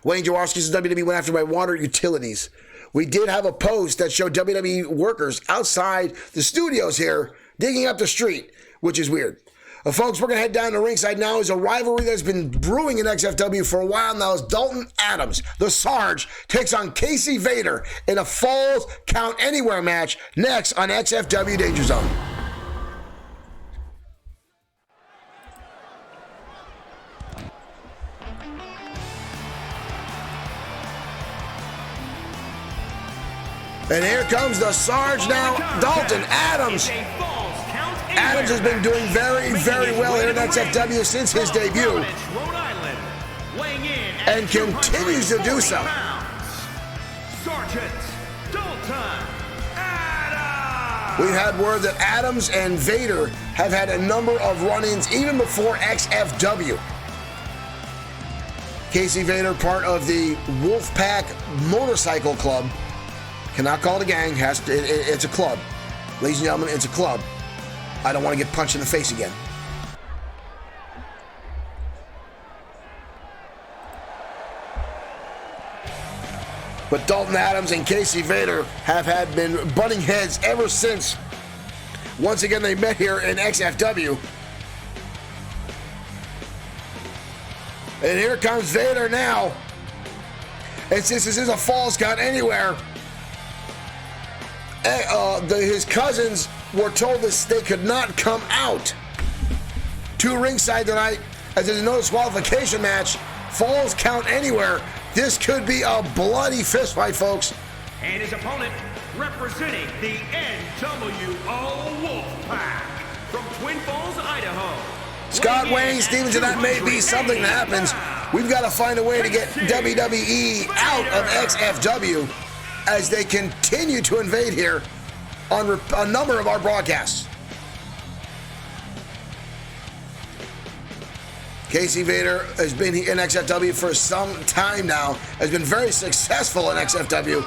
Wayne Jaworski says WWE went after my water utilities. We did have a post that showed WWE workers outside the studios here digging up the street, which is weird. Folks, we're going to head down to ringside now. Is a rivalry that's been brewing in XFW for a while now. As Dalton Adams, the Sarge, takes on Casey Vader in a Falls Count Anywhere match next on XFW Danger Zone. And here comes the Sarge now, Dalton Adams. Adams has been doing very, very well here in XFW since his debut, and continues to do so. We've had word that Adams and Vader have had a number of run-ins even before XFW. Casey Vader, part of the Wolfpack Motorcycle Club. Cannot call it a gang. It's a club. Ladies and gentlemen, it's a club. I don't want to get punched in the face again. But Dalton Adams and Casey Vader have been butting heads ever since. Once again, they met here in XFW. And here comes Vader now. And since this is a Falls Count Anywhere, his cousins were told this they could not come out to ringside tonight, as there's no disqualification match. Falls Count Anywhere. This could be a bloody fistfight, folks. And his opponent, representing the NWO Wolfpack from Twin Falls, Idaho. Scott Wayne Stevenson, that may be something that happens. We've got to find a way to get WWE out of XFW as they continue to invade here on a number of our broadcasts. Casey Vader has been in XFW for some time now, has been very successful in XFW.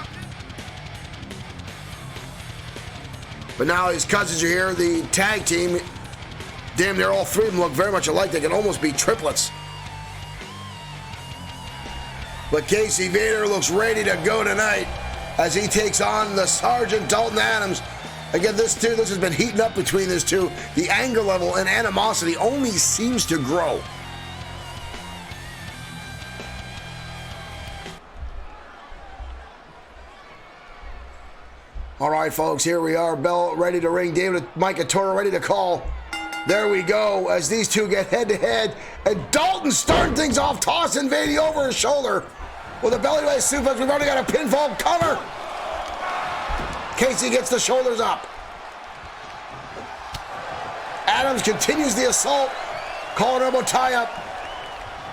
But now his cousins are here, the tag team. Damn, they're all three of them look very much alike. They can almost be triplets. But Casey Vader looks ready to go tonight as he takes on the Sergeant Dalton Adams. Again, this has been heating up between these two. The anger level and animosity only seems to grow. All right, folks, here we are. Bell ready to ring. David Mike Toro ready to call. There we go as these two get head-to-head. And Dalton starting things off, tossing Vader over his shoulder with a belly-to-belly suplex. We've already got a pinfall cover. Casey gets the shoulders up. Adams continues the assault. Calling elbow tie-up.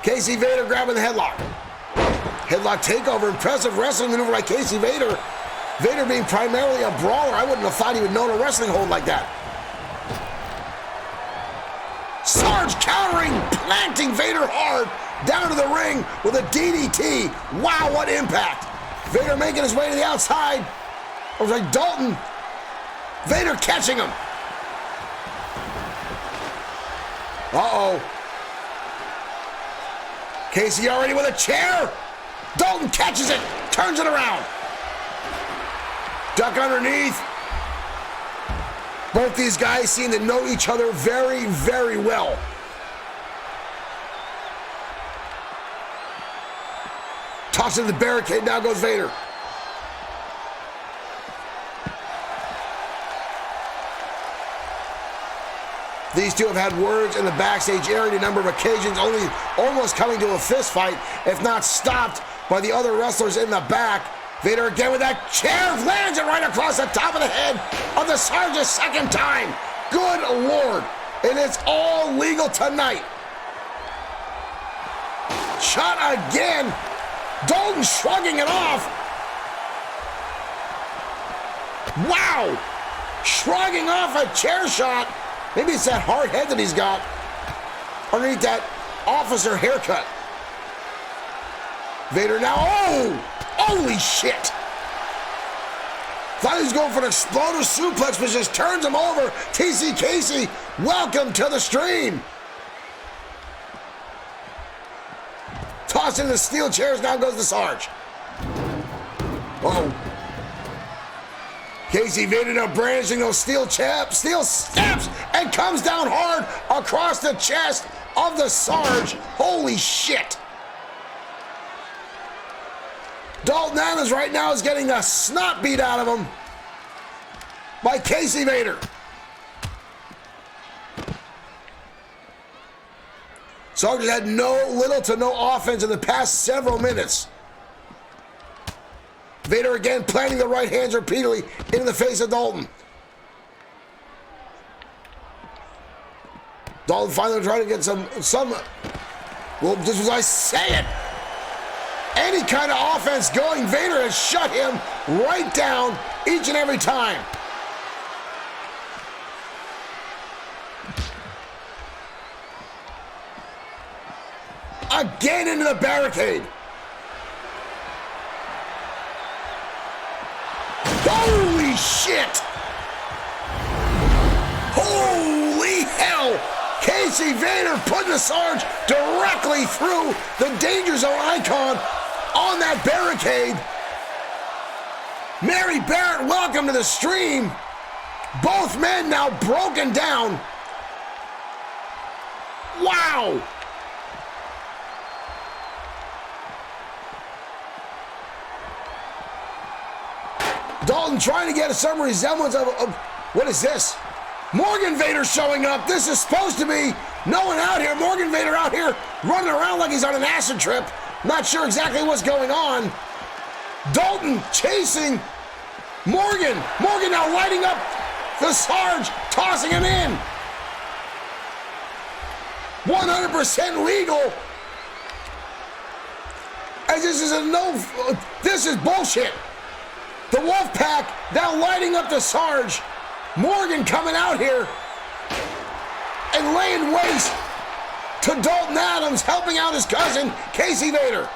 Casey Vader grabbing the headlock. Headlock takeover. Impressive wrestling maneuver by Casey Vader. Vader being primarily a brawler, I wouldn't have thought he would know a wrestling hold like that. Sarge countering, planting Vader hard down to the ring with a DDT. Wow, what impact. Vader making his way to the outside. It was like Dalton. Vader catching him. Uh-oh. Casey already with a chair. Dalton catches it, turns it around. Duck underneath. Both these guys seem to know each other very, very well. Tossing the barricade, now goes Vader. These two have had words in the backstage area a number of occasions, only almost coming to a fist fight, if not stopped by the other wrestlers in the back. Vader again with that chair, lands it right across the top of the head of the Sarge a second time. Good Lord. And it's all legal tonight. Shot again. Dalton shrugging it off. Wow. Shrugging off a chair shot. Maybe it's that hard head that he's got underneath that officer haircut. Vader now, oh, holy shit. Thought he was going for an exploder suplex, but just turns him over. TC Casey, welcome to the stream. Tossing the steel chairs, now goes the Sarge. Uh-oh. Casey Vader now brandishing those steel steps, and comes down hard across the chest of the Sarge. Holy shit. Dalton Adams right now is getting the snot beat out of him by Casey Vader. Sarge had little to no offense in the past several minutes. Vader again planting the right hands repeatedly into the face of Dalton. Dalton finally trying to get some, well, just as I say it, any kind of offense going, Vader has shut him right down each and every time. Again into the barricade. Holy shit! Holy hell! Casey Vader putting the Sarge directly through the Danger Zone icon on that barricade. Mary Barrett, welcome to the stream. Both men now broken down. Wow! Dalton trying to get some resemblance of what is this? Morgan Vader showing up. This is supposed to be no one out here. Morgan Vader out here running around like he's on an acid trip. Not sure exactly what's going on. Dalton chasing Morgan. Morgan now lighting up the Sarge, tossing him in. 100% legal. As this is bullshit. The Wolfpack now lighting up the Sarge. Morgan coming out here and laying waste to Dalton Adams, helping out his cousin, Casey Vader.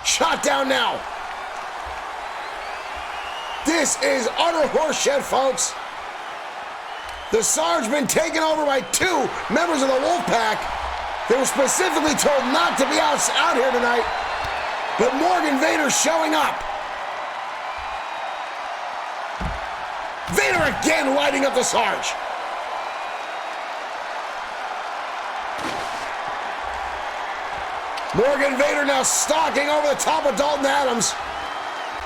Shot down now. This is utter horseshit, folks. The Sarge been taken over by two members of the Wolfpack. They were specifically told not to be out here tonight. But Morgan Vader showing up. Vader again lighting up the Sarge. Morgan Vader now stalking over the top of Dalton Adams.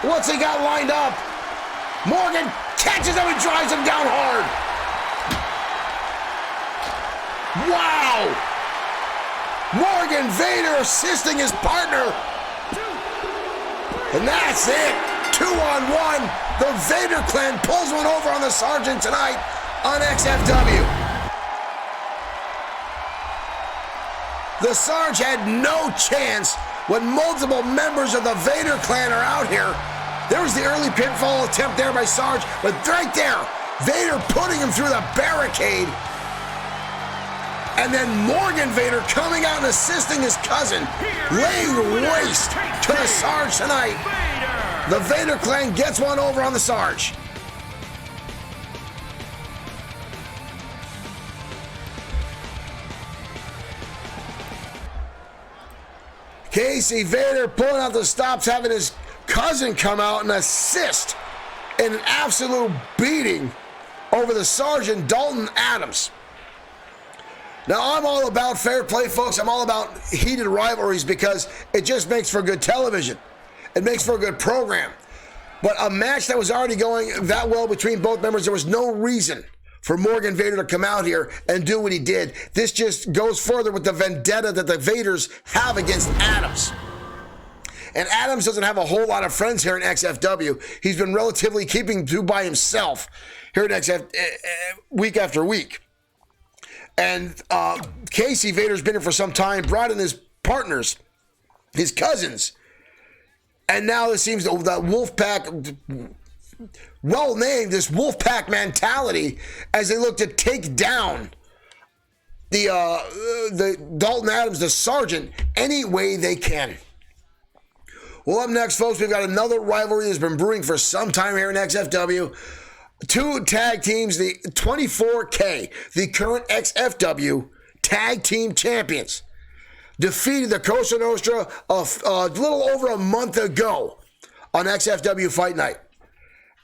What's he got lined up? Morgan catches him and drives him down hard. Wow! Morgan Vader assisting his partner. And that's it. 2-on-1. The Vader clan pulls one over on the Sergeant tonight on XFW. The Sarge had no chance when multiple members of the Vader clan are out here. There was the early pinfall attempt there by Sarge, but right there, Vader putting him through the barricade. And then Morgan Vader coming out and assisting his cousin, laying waste to the Sarge tonight. The Vader clan gets one over on the Sarge. Casey Vader pulling out the stops, having his cousin come out and assist in an absolute beating over the Sergeant Dalton Adams. Now, I'm all about fair play, folks. I'm all about heated rivalries because it just makes for good television. It makes for a good program. But a match that was already going that well between both members, there was no reason for Morgan Vader to come out here and do what he did. This just goes further with the vendetta that the Vaders have against Adams. And Adams doesn't have a whole lot of friends here in XFW. He's been relatively keeping to by himself here in week after week. And Casey Vader's been here for some time, brought in his partners, his cousins. And now it seems that Wolfpack, well named, this Wolfpack mentality as they look to take down the Dalton Adams, the sergeant, any way they can. Well, up next, folks, we've got another rivalry that's been brewing for some time here in XFW. Two tag teams, the 24K, the current XFW tag team champions, defeated the Cosa Nostra a little over a month ago on XFW Fight Night,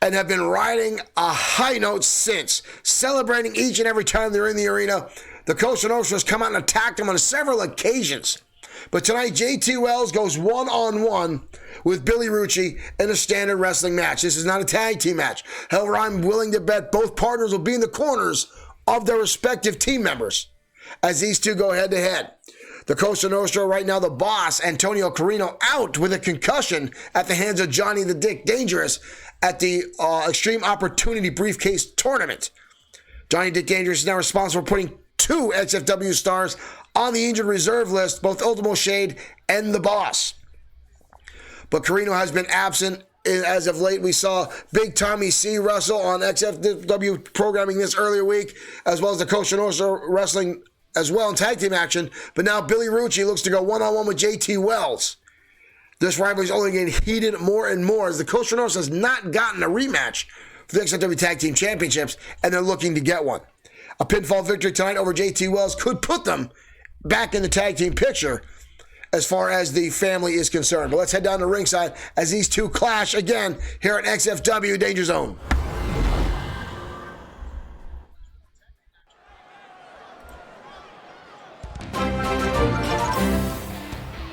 and have been riding a high note since, celebrating each and every time they're in the arena. The Cosa Nostra has come out and attacked them on several occasions. But tonight, JT Wells goes one-on-one with Billy Rucci in a standard wrestling match. This is not a tag team match. However, I'm willing to bet both partners will be in the corners of their respective team members as these two go head-to-head. The Cosa Nostra, right now the boss, Antonio Carino, out with a concussion at the hands of Johnny the Dick Dangerous at the Extreme Opportunity Briefcase Tournament. Johnny Dick Dangerous is now responsible for putting two XFW stars on the injured reserve list, both Ultimo Shade and the boss. But Carino has been absent as of late. We saw Big Tommy C. wrestle on XFW programming this earlier week, as well as the Cosa Nostra wrestling as well in tag team action. But now Billy Rucci looks to go one-on-one with JT Wells. This rivalry is only getting heated more and more as the Cosa Nostra has not gotten a rematch for the XFW Tag Team Championships, and they're looking to get one. A pinfall victory tonight over JT Wells could put them back in the tag team picture as far as the family is concerned. But let's head down to ringside as these two clash again here at XFW Danger Zone.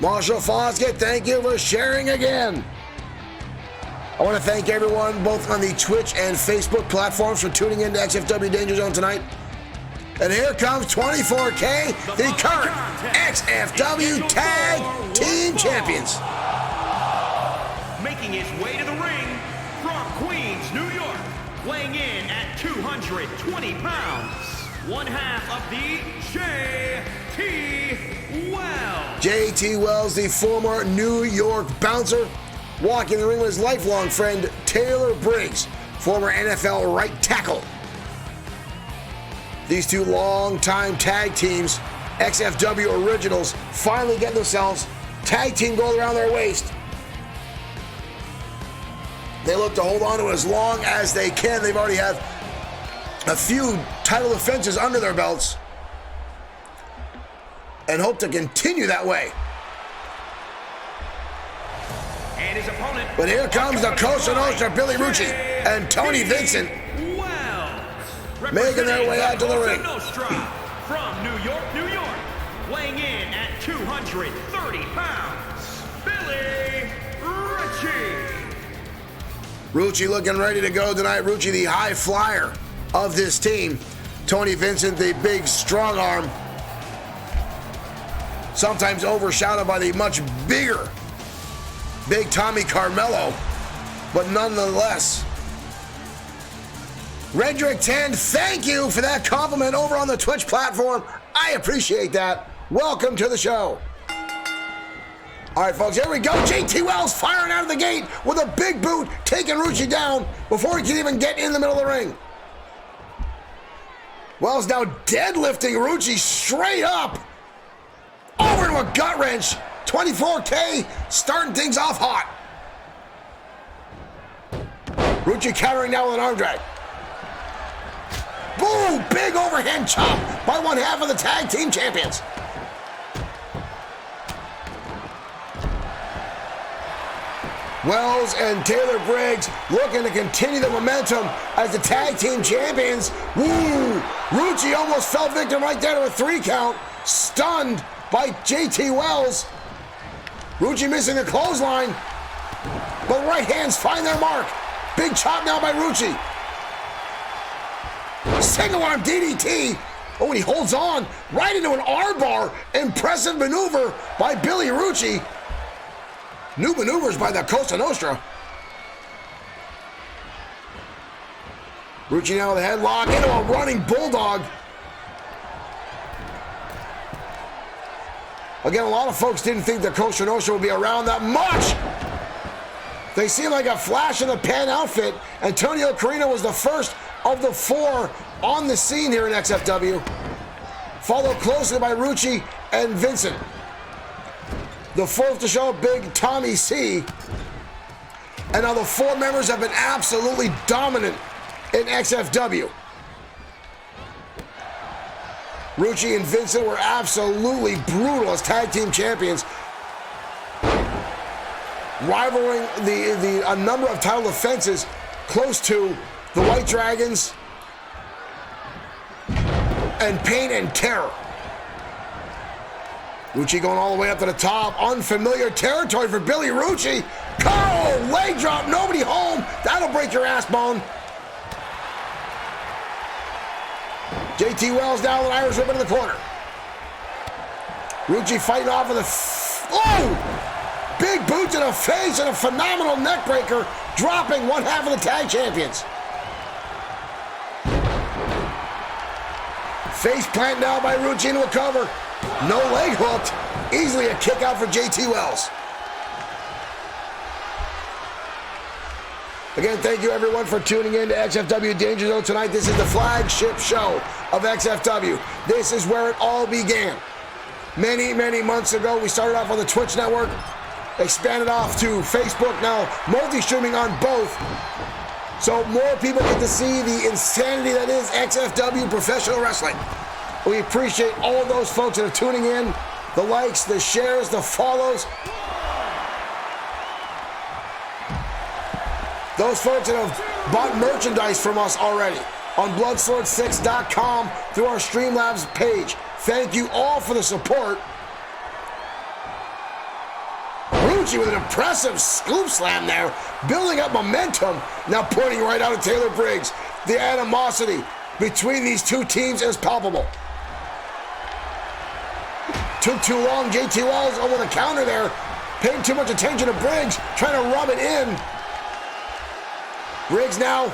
Marshall Flasghip, thank you for sharing again. I want to thank everyone both on the Twitch and Facebook platforms for tuning in to XFW Danger Zone tonight. And here comes 24K, the current XFW Tag Team Champions. Making his way to the ring from Queens, New York, weighing in at 220 pounds, one half of the JT Wells. JT Wells, the former New York bouncer, walking the ring with his lifelong friend Taylor Briggs, former NFL right tackle. These two long-time tag teams, XFW originals, finally get themselves tag team gold around their waist. They look to hold on to it as long as they can. They've already had a few title defenses under their belts and hope to continue that way. And his opponent, but here comes the Cosa Nostra, Billy Rucci and Tony Vincent, making their way out to the ring. From New York, New York, weighing in at 230 pounds, Billy Rucci. Rucci looking ready to go tonight. Rucci, the high flyer of this team. Tony Vincent, the big strong arm, sometimes overshadowed by the much bigger Big Tommy Carmelo, but nonetheless. Redrick 10, thank you for that compliment over on the Twitch platform. I appreciate that. Welcome to the show. All right, folks, here we go. JT Wells firing out of the gate with a big boot, taking Rucci down before he can even get in the middle of the ring. Wells now deadlifting Rucci straight up over to a gut wrench. 24K starting things off hot. Rucci countering now with an arm drag. Boom! Big overhand chop by one half of the tag team champions. Wells and Taylor Briggs looking to continue the momentum as the tag team champions. Woo! Rucci almost fell victim right there to a 3 count. Stunned by JT Wells. Rucci missing the clothesline. But right hands find their mark. Big chop now by Rucci. Single arm DDT. Oh, and he holds on right into an armbar. Impressive maneuver by Billy Rucci. New maneuvers by the Cosa Nostra. Rucci now with a headlock into a running bulldog. Again, a lot of folks didn't think the Cosa Nostra would be around that much. They seem like a flash in the pan outfit. Antonio Carino was the first of the 4 on the scene here in XFW, followed closely by Rucci and Vincent. The 4th to show up, Big Tommy C. And now the 4 members have been absolutely dominant in XFW. Rucci and Vincent were absolutely brutal as tag team champions, rivaling a number of title defenses close to the White Dragons and Pain and Terror. Rucci going all the way up to the top. Unfamiliar territory for Billy Rucci. Oh, leg drop, nobody home. That'll break your ass bone. JT Wells down with Irish Whip into the corner. Rucci fighting off with a big boot to the face and a phenomenal neck breaker, dropping one half of the tag champions. Face plant now by Rucci into a cover. No leg hooked. Easily a kick out for JT Wells. Again, thank you everyone for tuning in to XFW Danger Zone tonight. This is the flagship show of XFW. This is where it all began. Many, many months ago, we started off on the Twitch network, expanded off to Facebook, now multi-streaming on both. So more people get to see the insanity that is XFW professional wrestling. We appreciate all those folks that are tuning in, the likes, the shares, the follows. Those folks that have bought merchandise from us already on Bloodsword6.com through our Streamlabs page. Thank you all for the support. Rucci with an impressive scoop slam there, building up momentum, now pointing right out at Taylor Briggs. The animosity between these two teams is palpable. Took too long. JT Wells over the counter there, paying too much attention to Briggs, trying to rub it in. Briggs now,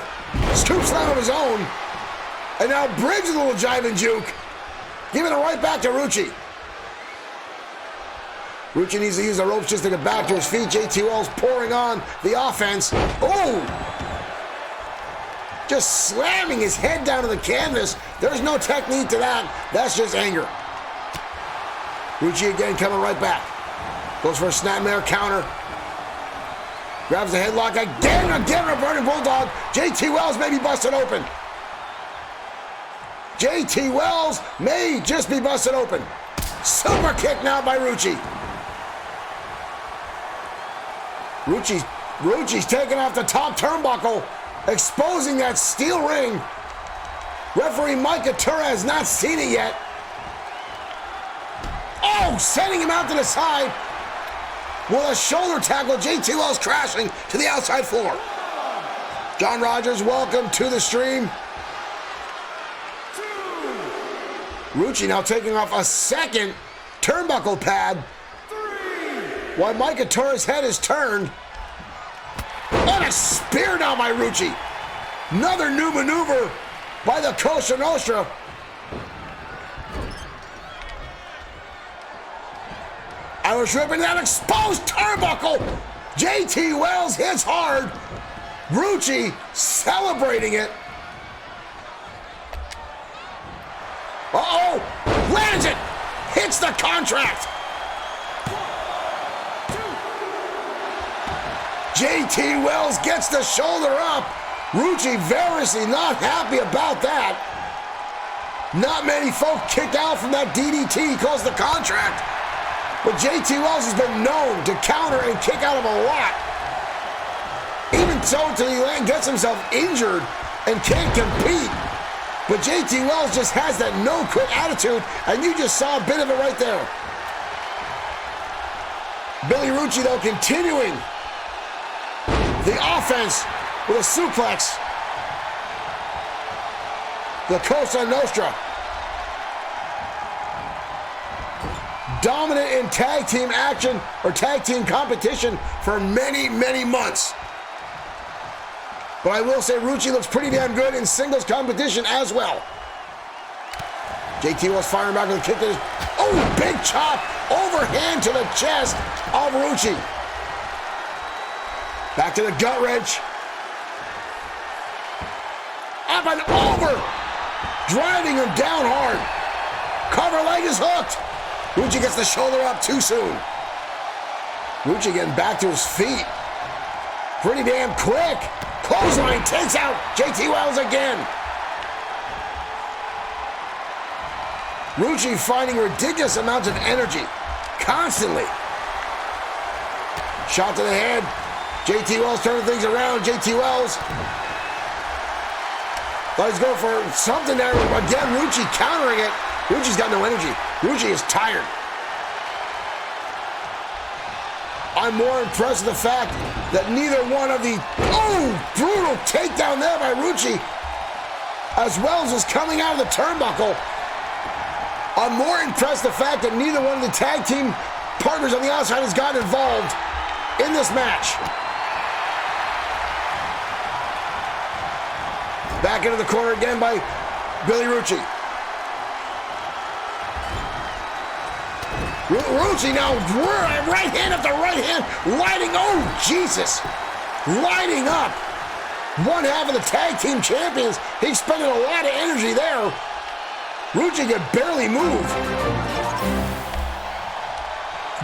scoop slam of his own. And now Briggs with a little jive and juke, giving it right back to Rucci. Rucci needs to use the ropes just to get back to his feet. JT Wells pouring on the offense. Oh! Just slamming his head down to the canvas. There's no technique to that. That's just anger. Rucci again coming right back. Goes for a snapmare counter. Grabs the headlock again a burning bulldog. JT Wells may be busted open. JT Wells may just be busted open. Super kick now by Rucci. Rucci's taking off the top turnbuckle, exposing that steel ring. Referee Mike Atura has not seen it yet. Oh, sending him out to the side with a shoulder tackle. JT Wells crashing to the outside floor. John Rogers, welcome to the stream. Rucci now taking off a second turnbuckle pad. While Mike Atura's head is turned. And a spear now by Rucci. Another new maneuver by the Cosa Nostra. Irish Whip into that exposed turnbuckle. JT Wells hits hard. Rucci celebrating it. Uh-oh. Lands it. Hits the contract. JT Wells gets the shoulder up. Rucci variously not happy about that. Not many folk kick out from that DDT. He calls the contract. But JT Wells has been known to counter and kick out of a lot. Even so, till he gets himself injured and can't compete. But JT Wells just has that no-quit attitude, and you just saw a bit of it right there. Billy Rucci, though, continuing the offense with a suplex. The Cosa Nostra. dominant in tag team action or tag team competition for many, many months. But I will say Rucci looks pretty damn good in singles competition as well. JT Wells firing back with a kick to his... Oh, big chop! Overhand to the chest of Rucci. Back to the gut wrench. Up and over! Driving him down hard. Cover leg is hooked. Rucci gets the shoulder up too soon. Rucci getting back to his feet. Pretty damn quick. Clothesline takes out JT Wells again. Rucci finding ridiculous amounts of energy. Constantly. Shot to the head. JT Wells turning things around. JT Wells. Thought he's going for something there. Again, Rucci countering it. Rucci's got no energy. Rucci is tired. I'm more impressed with the fact that neither one of the... Oh, brutal takedown there by Rucci. As Wells is coming out of the turnbuckle. I'm more impressed with the fact that neither one of the tag team partners on the outside has gotten involved in this match. Back into the corner again by Billy Rucci. Rucci now, right hand after right hand, lighting, oh Jesus, lighting up one half of the tag team champions. He's spending a lot of energy there. Rucci could barely move.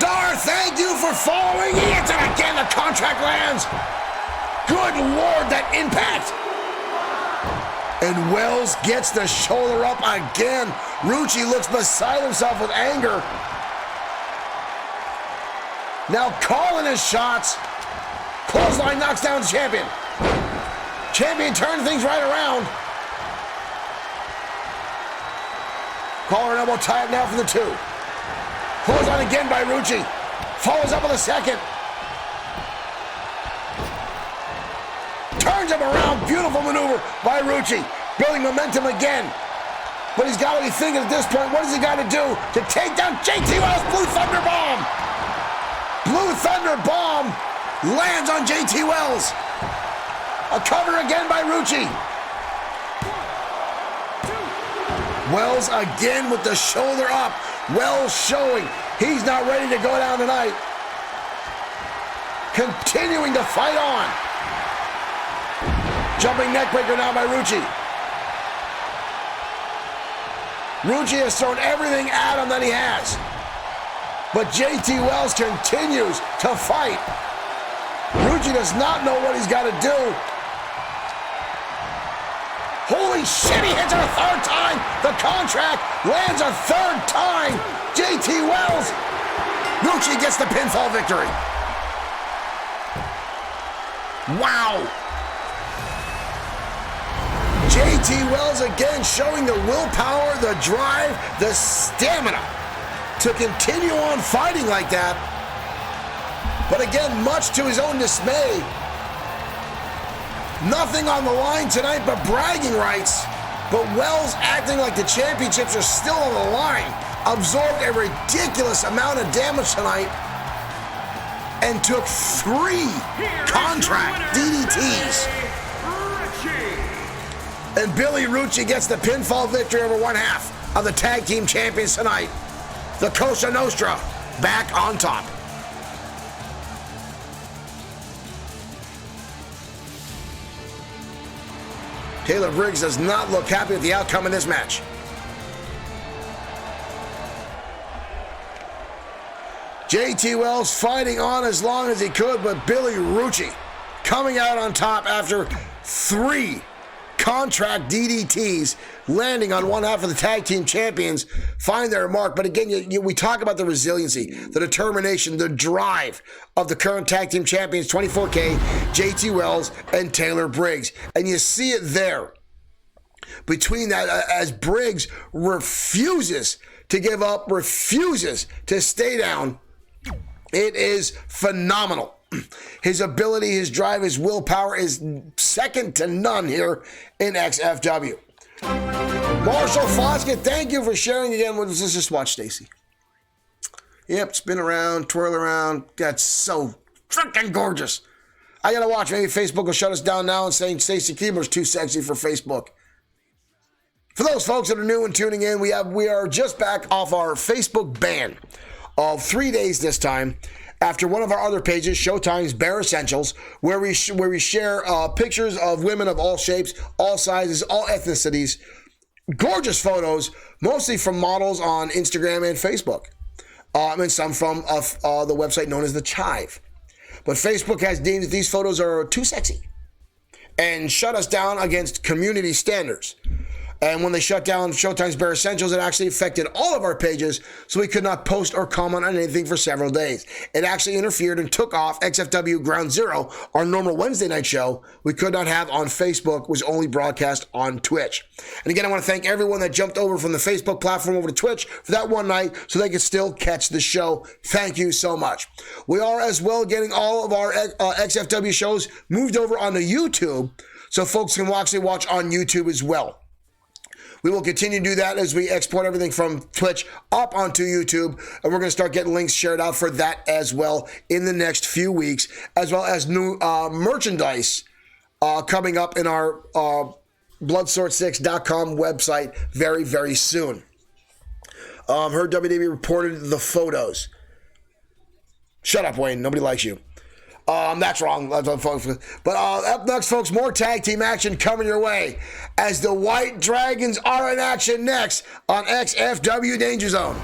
Dar, thank you for following. He hits it again, the contract lands. Good Lord, that impact. And Wells gets the shoulder up again. Rucci looks beside himself with anger. Now calling his shots. Clothesline knocks down champion. Champion turns things right around. Collar and elbow tie up now for the two. Clothesline again by Rucci. Follows up with a second. Turns him around. Beautiful maneuver by Rucci. Building momentum again. But he's got to be thinking at this point, what has he got to do to take down JT Wells? Blue Thunder Bomb. Blue Thunder Bomb lands on JT Wells. A cover again by Rucci. Wells again with the shoulder up. Wells showing he's not ready to go down tonight. Continuing to fight on. Jumping neckbreaker now by Rucci. Rucci has thrown everything at him that he has. But JT Wells continues to fight. Rucci does not know what he's got to do. Holy shit, he hits her a third time. The contract lands a third time. JT Wells. Rucci gets the pinfall victory. Wow. JT Wells again showing the willpower, the drive, the stamina to continue on fighting like that. But again, much to his own dismay, nothing on the line tonight but bragging rights. But Wells acting like the championships are still on the line. Absorbed a ridiculous amount of damage tonight and took 3 contract DDTs. And Billy Rucci gets the pinfall victory over one half of the tag team champions tonight. The Cosa Nostra back on top. Taylor Briggs does not look happy with the outcome of this match. JT Wells fighting on as long as he could, but Billy Rucci coming out on top after 3 contract DDTs, landing on one half of the tag team champions, find their mark. But again, we talk about the resiliency, the determination, the drive of the current tag team champions, 24K, JT Wells, and Taylor Briggs. And you see it there between that as Briggs refuses to give up, refuses to stay down. It is phenomenal. His ability, his drive, his willpower is second to none here in XFW. Marshall Flasghip, thank you for sharing again with us. Let's just watch Stacy. Yep, spin around, twirl around. That's so freaking gorgeous. I gotta watch. Maybe Facebook will shut us down now and saying Stacy Keebler's too sexy for Facebook. For those folks that are new and tuning in, we are just back off our Facebook ban of 3 days this time, after one of our other pages, Showtime's Bare Essentials, where we share pictures of women of all shapes, all sizes, all ethnicities, gorgeous photos, mostly from models on Instagram and Facebook, and some from the website known as The Chive. But Facebook has deemed that these photos are too sexy and shut us down against community standards. And when they shut down Showtime's Bare Essentials, it actually affected all of our pages, so we could not post or comment on anything for several days. It actually interfered and took off XFW Ground Zero, our normal Wednesday night show we could not have on Facebook, was only broadcast on Twitch. And again, I want to thank everyone that jumped over from the Facebook platform over to Twitch for that one night so they could still catch the show. Thank you so much. We are as well getting all of our XFW shows moved over onto YouTube, so folks can actually watch on YouTube as well. We will continue to do that as we export everything from Twitch up onto YouTube, and we're going to start getting links shared out for that as well in the next few weeks, as well as new merchandise coming up in our Bloodsword6.com website very, very soon. Heard WWE reported the photos. Shut up, Wayne. Nobody likes you. That's wrong. But up next, folks, more tag team action coming your way as the White Dragons are in action next on XFW Danger Zone.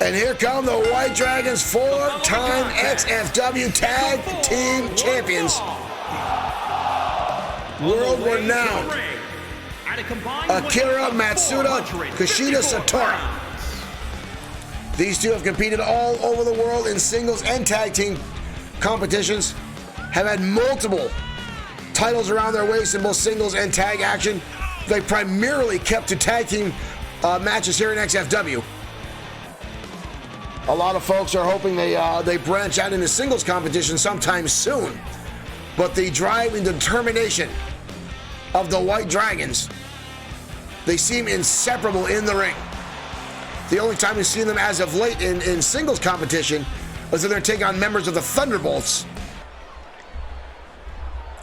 And here come the White Dragons, four-time XFW Tag Team Champions. World-renowned Akira Matsuda, Kushida Satora. These two have competed all over the world in singles and tag team competitions, have had multiple titles around their waist in both singles and tag action. They primarily kept to tag team matches here in XFW. A lot of folks are hoping they branch out into singles competition sometime soon. But the drive and determination of the White Dragons, they seem inseparable in the ring. The only time we've seen them as of late in singles competition was when they're taking on members of the Thunderbolts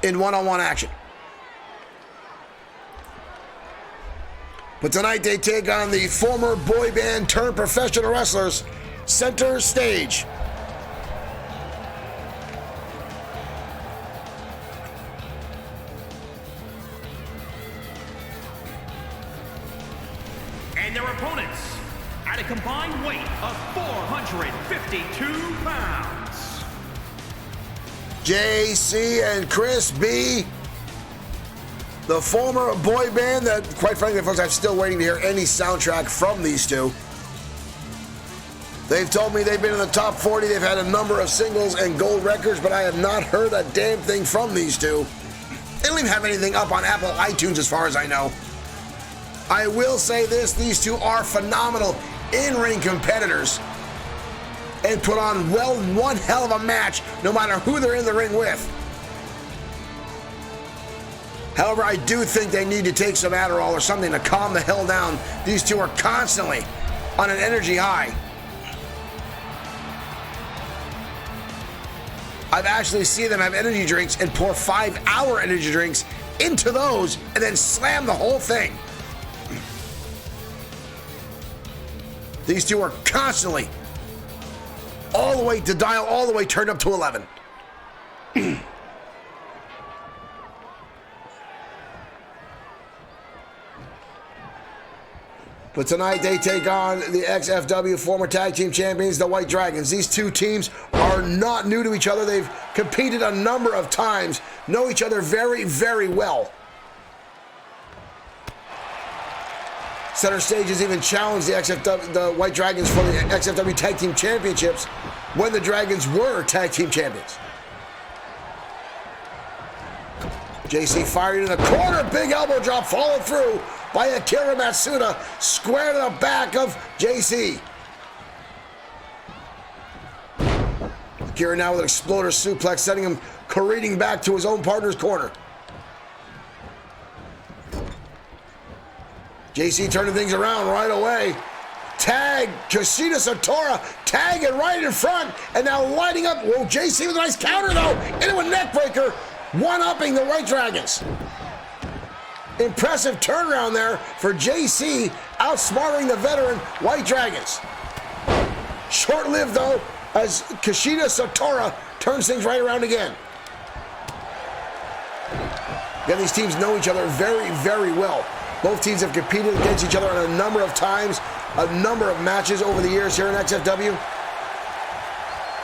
in one-on-one action. But tonight they take on the former boy band turned professional wrestlers, Center Stage. And their opponents, at a combined weight of 452 pounds. JC and Chris B, the former boy band that, quite frankly, folks, I'm still waiting to hear any soundtrack from these two. They've told me they've been in the top 40. They've had a number of singles and gold records, but I have not heard a damn thing from these two. They don't even have anything up on Apple iTunes as far as I know. I will say this, these two are phenomenal in-ring competitors and put on, well, one hell of a match no matter who they're in the ring with. However, I do think they need to take some Adderall or something to calm the hell down. These two are constantly on an energy high. I've actually seen them have energy drinks and pour 5-hour energy drinks into those and then slam the whole thing. These two are constantly all the way to dial, all the way turned up to 11. But tonight they take on the XFW former tag team champions, the White Dragons. These two teams are not new to each other. They've competed a number of times, know each other very, very well. Center Stage has even challenged the White Dragons for the XFW Tag Team Championships when the Dragons were Tag Team Champions. JC fired in the corner, big elbow drop, followed through by Akira Matsuda, square to the back of JC. Akira now with an exploder suplex, sending him careening back to his own partner's corner. JC turning things around right away. Tag, Kushida Satora, tag it right in front, and now lighting up. Whoa, JC with a nice counter though, into a neckbreaker, one-upping the White Dragons. Impressive turnaround there for JC, outsmarting the veteran White Dragons. Short-lived though, as Kushida Satora turns things right around again. Again, these teams know each other very, very well. Both teams have competed against each other on a number of times, a number of matches over the years here in XFW.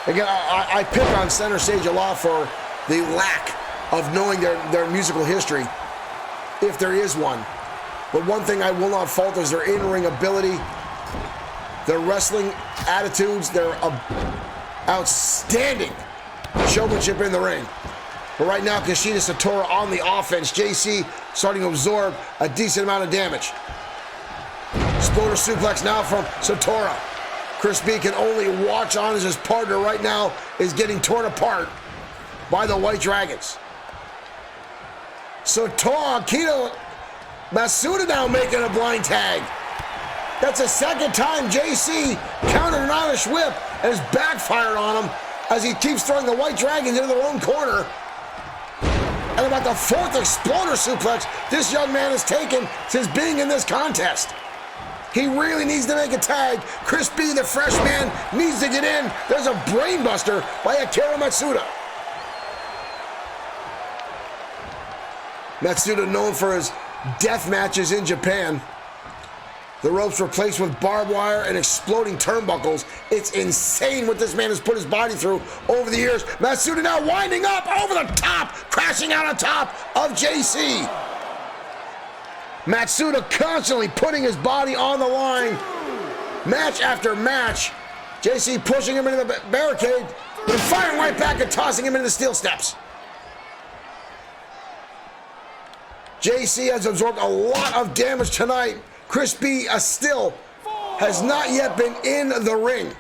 Again, I pick on Center Stage a lot for the lack of knowing their musical history, if there is one. But one thing I will not fault is their in-ring ability, their wrestling attitudes, their outstanding showmanship in the ring. But right now, Kushida Satora on the offense. JC starting to absorb a decent amount of damage. Exploder suplex now from Satora. Chris B can only watch on as his partner right now is getting torn apart by the White Dragons. Satora, Akira Masuda now making a blind tag. That's the second time JC countered an Irish whip and has backfired on him as he keeps throwing the White Dragons into their own corner. And about the fourth exploder suplex this young man has taken since being in this contest. He really needs to make a tag. Chris B, the fresh man, needs to get in. There's a brainbuster by Akira Matsuda. Matsuda known for his death matches in Japan. The ropes were placed with barbed wire and exploding turnbuckles. It's insane what this man has put his body through over the years. Matsuda now winding up over the top, crashing out on top of JC. Matsuda constantly putting his body on the line. Match after match. JC pushing him into the barricade, then firing right back and tossing him into the steel steps. JC has absorbed a lot of damage tonight. Chris B still has not yet been in the ring.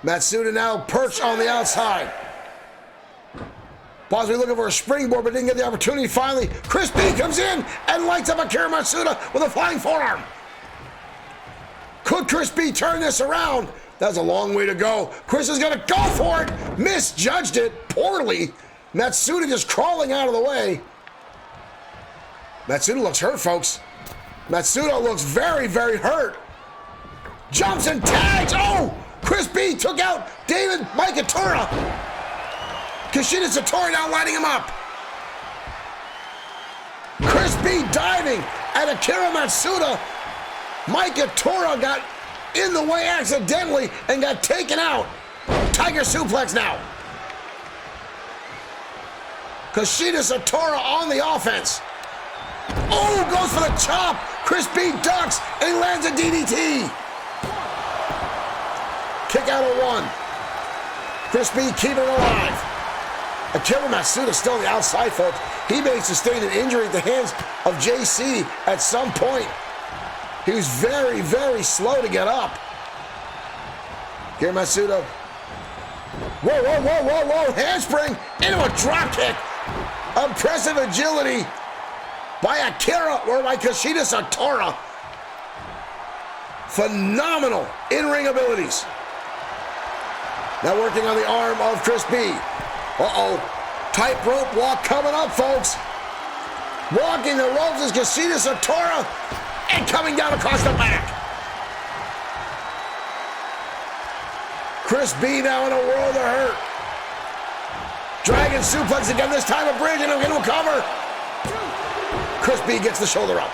Matsuda now perched on the outside. Possibly looking for a springboard, but didn't get the opportunity. Finally, Chris B comes in and lights up Akira Matsuda with a flying forearm. Could Chris B turn this around? That's a long way to go. Chris is gonna go for it. Misjudged it poorly. Matsuda just crawling out of the way. Matsuda looks hurt, folks. Matsuda looks very, very hurt. Jumps and tags. Oh! Chris B took out David Mikatura. Kushida Satori now lighting him up. Chris B diving at Akira Matsuda. Mikatura got in the way accidentally and got taken out. Tiger suplex now. Kushida Satora on the offense. Oh, goes for the chop. Chris B ducks and he lands a DDT. Kick out of one. Chris B keeping it alive. Akira Matsuda still on the outside, folks. He may sustain an injury at the hands of JC at some point. He was very, very slow to get up. Akira Matsuda. Whoa, whoa, whoa, whoa, whoa. Handspring into a drop kick. Impressive agility by Akira or by Kushida Satora. Phenomenal in-ring abilities. Now working on the arm of Chris B. Uh-oh. Tightrope walk coming up, folks. Walking the ropes is Kushida Satora and coming down across the back. Chris B now in a world of hurt. Dragon suplex again, this time a bridge and into a cover. Chris B gets the shoulder up.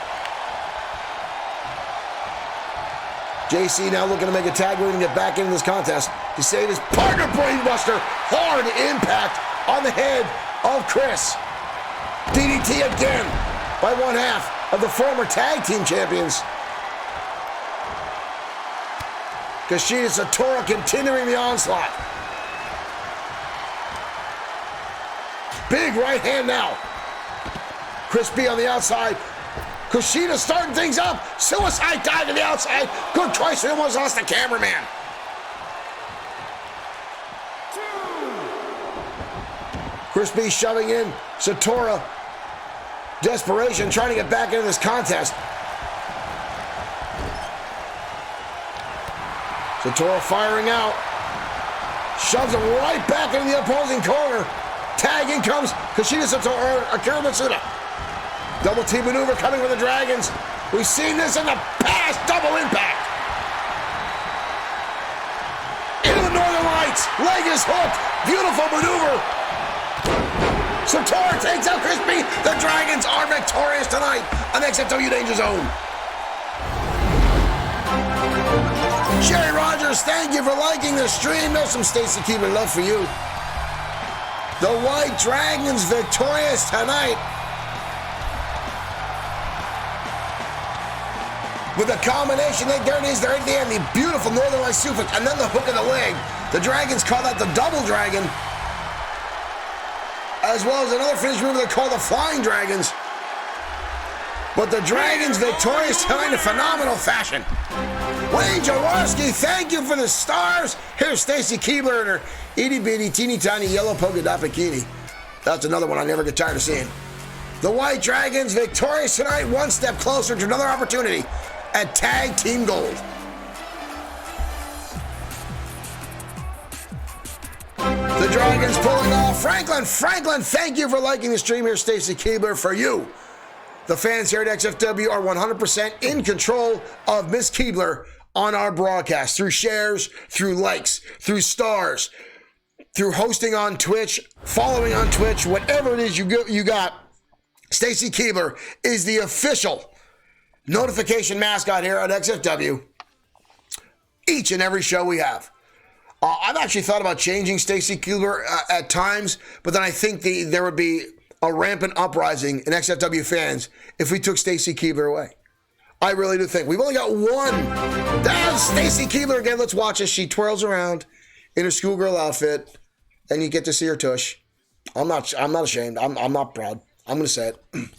JC now looking to make a tag move and get back into this contest to save his partner. Brainbuster. Hard impact on the head of Chris. DDT again by one half of the former tag team champions. Kushida Satora continuing the onslaught. Big right hand now. Chris B on the outside. Kushida starting things up. Suicide dive to the outside. Good choice. We almost lost the cameraman. Chris B shoving in Satora. Desperation, trying to get back into this contest. Satora firing out. Shoves him right back into the opposing corner. Tag in comes Kushida Satora, Akira Matsuda. Double team maneuver coming with the Dragons. We've seen this in the past. Double impact. Into the Northern Lights. Leg is hooked. Beautiful maneuver. Satora takes out Chris B. The Dragons are victorious tonight on XFW Danger Zone. Jerry Rogers, thank you for liking the stream. There's some Stacy Keibler love for you. The White Dragons victorious tonight with a combination. There it is, there at the end, the beautiful Northern Lights suplex, and then the hook of the leg. The Dragons call that the Double Dragon, as well as another finish move they call the Flying Dragons. But the Dragons victorious tonight in phenomenal fashion. Wayne Jaworski, thank you for the stars. Here's Stacy Keibler in her itty bitty teeny tiny yellow polka dot bikini. That's another one I never get tired of seeing. The White Dragons victorious tonight, one step closer to another opportunity at Tag Team Gold. The Dragons pulling off. Franklin, thank you for liking the stream. Here's Stacy Keibler for you. The fans here at XFW are 100% in control of Miss Keibler on our broadcast through shares, through likes, through stars, through hosting on Twitch, following on Twitch, whatever it is you got. Stacy Keibler is the official notification mascot here at XFW each and every show we have. I've actually thought about changing Stacy Keibler at times, but then I think there would be a rampant uprising in XFW fans if we took Stacy Keibler away. I really do think. We've only got one. There's Stacy Keibler again. Let's watch as she twirls around in her schoolgirl outfit, and you get to see her tush. I'm not ashamed. I'm not proud. I'm going to say it.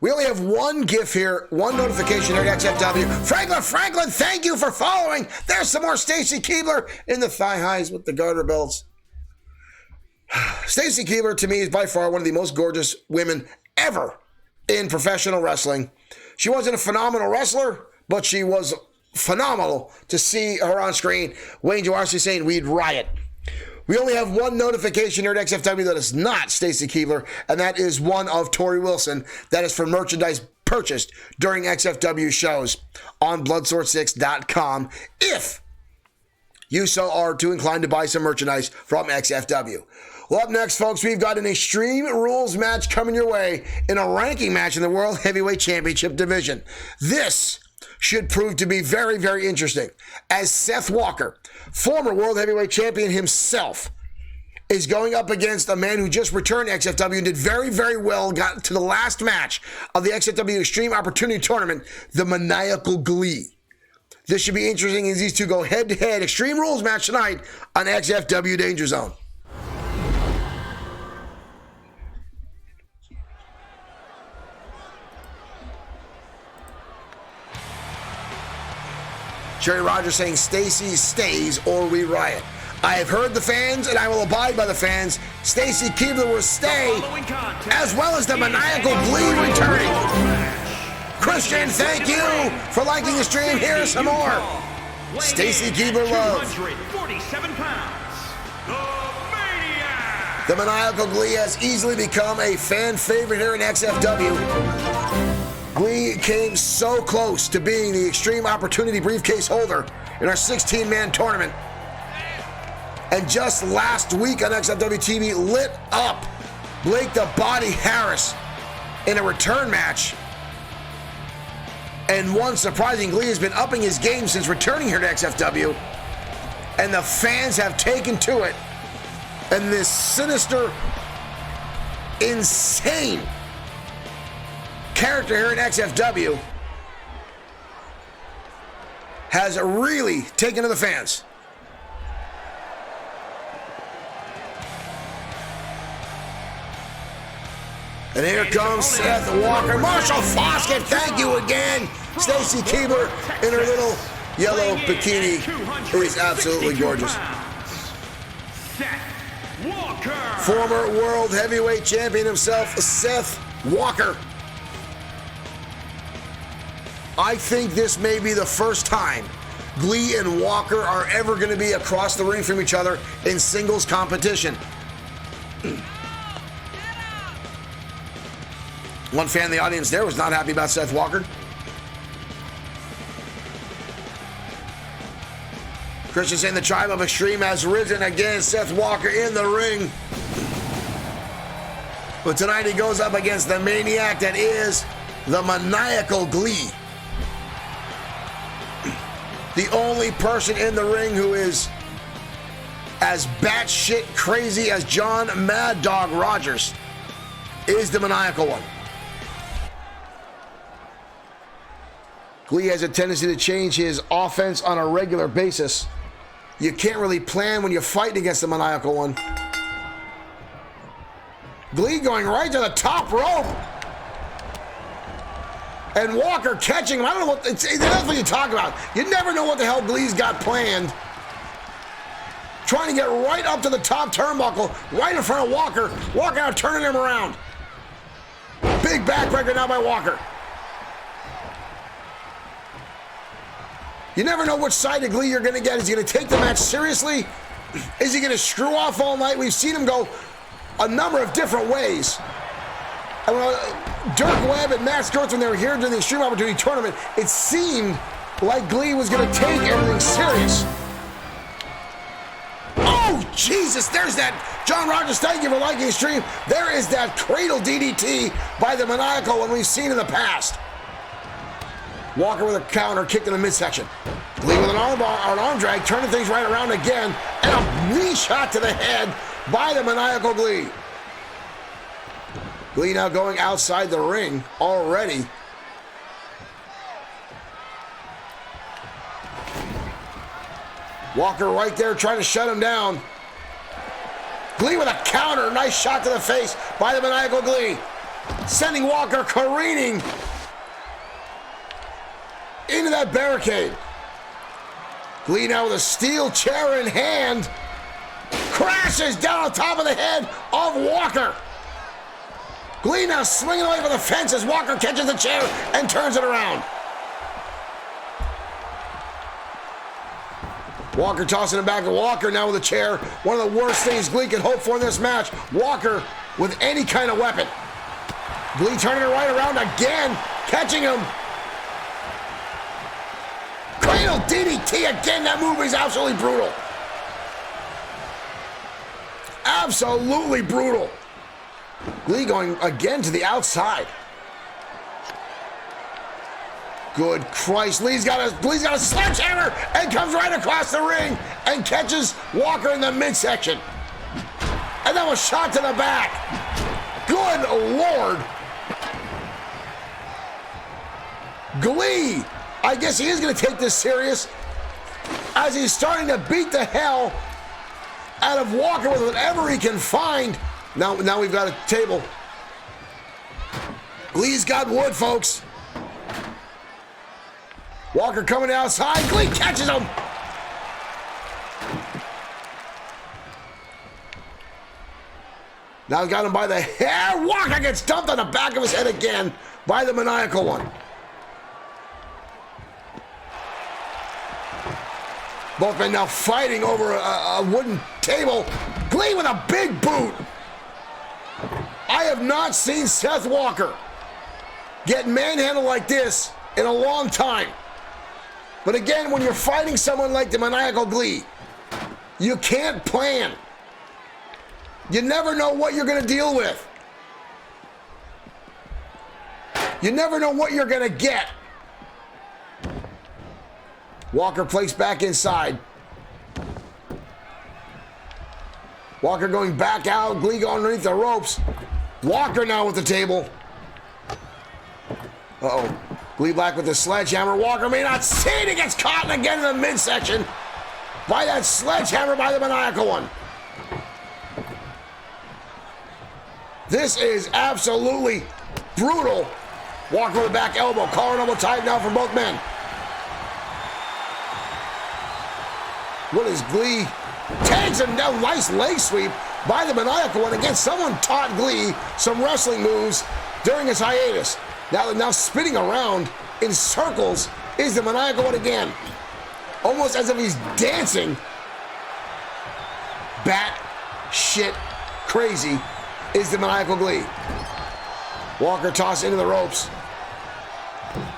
We only have one GIF here, one notification here at XFW. Franklin, thank you for following. There's some more Stacy Keibler in the thigh highs with the garter belts. Stacy Keibler, to me, is by far one of the most gorgeous women ever in professional wrestling. She wasn't a phenomenal wrestler, but she was phenomenal to see her on screen. Wayne Jaworski saying we'd riot. We only have one notification here at XFW that is not Stacy Keibler, and that is one of Tori Wilson. That is for merchandise purchased during XFW shows on Bloodsource6.com if you so are too inclined to buy some merchandise from XFW. Well, up next, folks, we've got an Extreme Rules match coming your way in a ranking match in the World Heavyweight Championship division. This should prove to be very, very interesting, as Seth Walker, former World Heavyweight Champion himself, is going up against a man who just returned to XFW and did very, very well, got to the last match of the XFW Extreme Opportunity Tournament, the Maniacal Glee. This should be interesting as these two go head-to-head. Extreme Rules match tonight on XFW Danger Zone. Jerry Rogers saying Stacy stays or we riot. I have heard the fans and I will abide by the fans. Stacy Keibler will stay, as well as the Maniacal Glee returning. Christian, thank you for liking the stream. Here's some more. Stacy Keibler love. 247 pounds, The Maniacal Glee has easily become a fan favorite here in XFW. Glee came so close to being the Extreme Opportunity briefcase holder in our 16-man tournament. And just last week on XFW TV, lit up Blake the Body Harris in a return match. And one surprising, Glee has been upping his game since returning here to XFW. And the fans have taken to it. And this sinister, insane character here in XFW has really taken to the fans. And here comes Seth Walker. Marshall Flasghip, thank you again. Stacy Keebler in her little yellow bikini is absolutely gorgeous. Former world heavyweight champion himself, Seth Walker. I think this may be the first time Glee and Walker are ever going to be across the ring from each other in singles competition. One fan in the audience there was not happy about Seth Walker. Christian saying the Tribe of Extreme has risen again. Seth Walker in the ring. But tonight he goes up against the maniac that is the Maniacal Glee. The only person in the ring who is as batshit crazy as John Mad Dog Rogers is the Maniacal one. Glee has a tendency to change his offense on a regular basis. You can't really plan when you're fighting against the Maniacal one. Glee going right to the top rope. And Walker catching him. I don't know what, that's what you talk about. You never know what the hell Glee's got planned. Trying to get right up to the top turnbuckle, right in front of Walker. Walker now turning him around. Big backbreaker now by Walker. You never know which side of Glee you're going to get. Is he going to take the match seriously? Is he going to screw off all night? We've seen him go a number of different ways. And Dirk Webb and Matt Sturz, when they were here during the Extreme Opportunity Tournament, it seemed like Glee was going to take everything serious. Oh, Jesus, there's that. John Rogers, thank you for liking the stream. There is that cradle DDT by the Maniacal one we've seen in the past. Walker with a counter kick in the midsection. Glee with an arm drag, turning things right around again, and a knee shot to the head by the Maniacal Glee. Glee now going outside the ring already. Walker right there trying to shut him down. Glee with a counter, nice shot to the face by the Maniacal Glee. Sending Walker careening into that barricade. Glee now with a steel chair in hand. Crashes down on top of the head of Walker. Glee now swinging away from the fence as Walker catches the chair and turns it around. Walker tossing it back to Walker now with a chair. One of the worst things Glee can hope for in this match. Walker with any kind of weapon. Glee turning it right around again, catching him. Cradle DDT again. That move is absolutely brutal. Absolutely brutal. Glee going again to the outside. Good Christ. Glee's got a sledgehammer and comes right across the ring and catches Walker in the midsection. And then a shot to the back. Good Lord. Glee, I guess he is going to take this serious as he's starting to beat the hell out of Walker with whatever he can find. Now we've got a table. Glee's got wood, folks. Walker coming outside. Glee catches him. Now got him by the hair. Walker gets dumped on the back of his head again by the Maniacal one. Both men now fighting over a wooden table. Glee with a big boot. I have not seen Seth Walker get manhandled like this in a long time. But again, when you're fighting someone like the Maniacal Glee, you can't plan. You never know what you're going to deal with. You never know what you're going to get. Walker placed back inside. Walker going back out. Glee going underneath the ropes. Walker now with the table. Uh-oh. Glee back with the sledgehammer. Walker may not see it. He gets caught again in the midsection by that sledgehammer by the Maniacal one. This is absolutely brutal. Walker with a back elbow. Collar and elbow tight now from both men. What is Glee? Tags him down. Nice leg sweep by the Maniacal One. Again, someone taught Glee some wrestling moves during his hiatus. Now spinning around in circles is the Maniacal One again. Almost as if he's dancing. Bat shit crazy is the Maniacal Glee. Walker tossed into the ropes.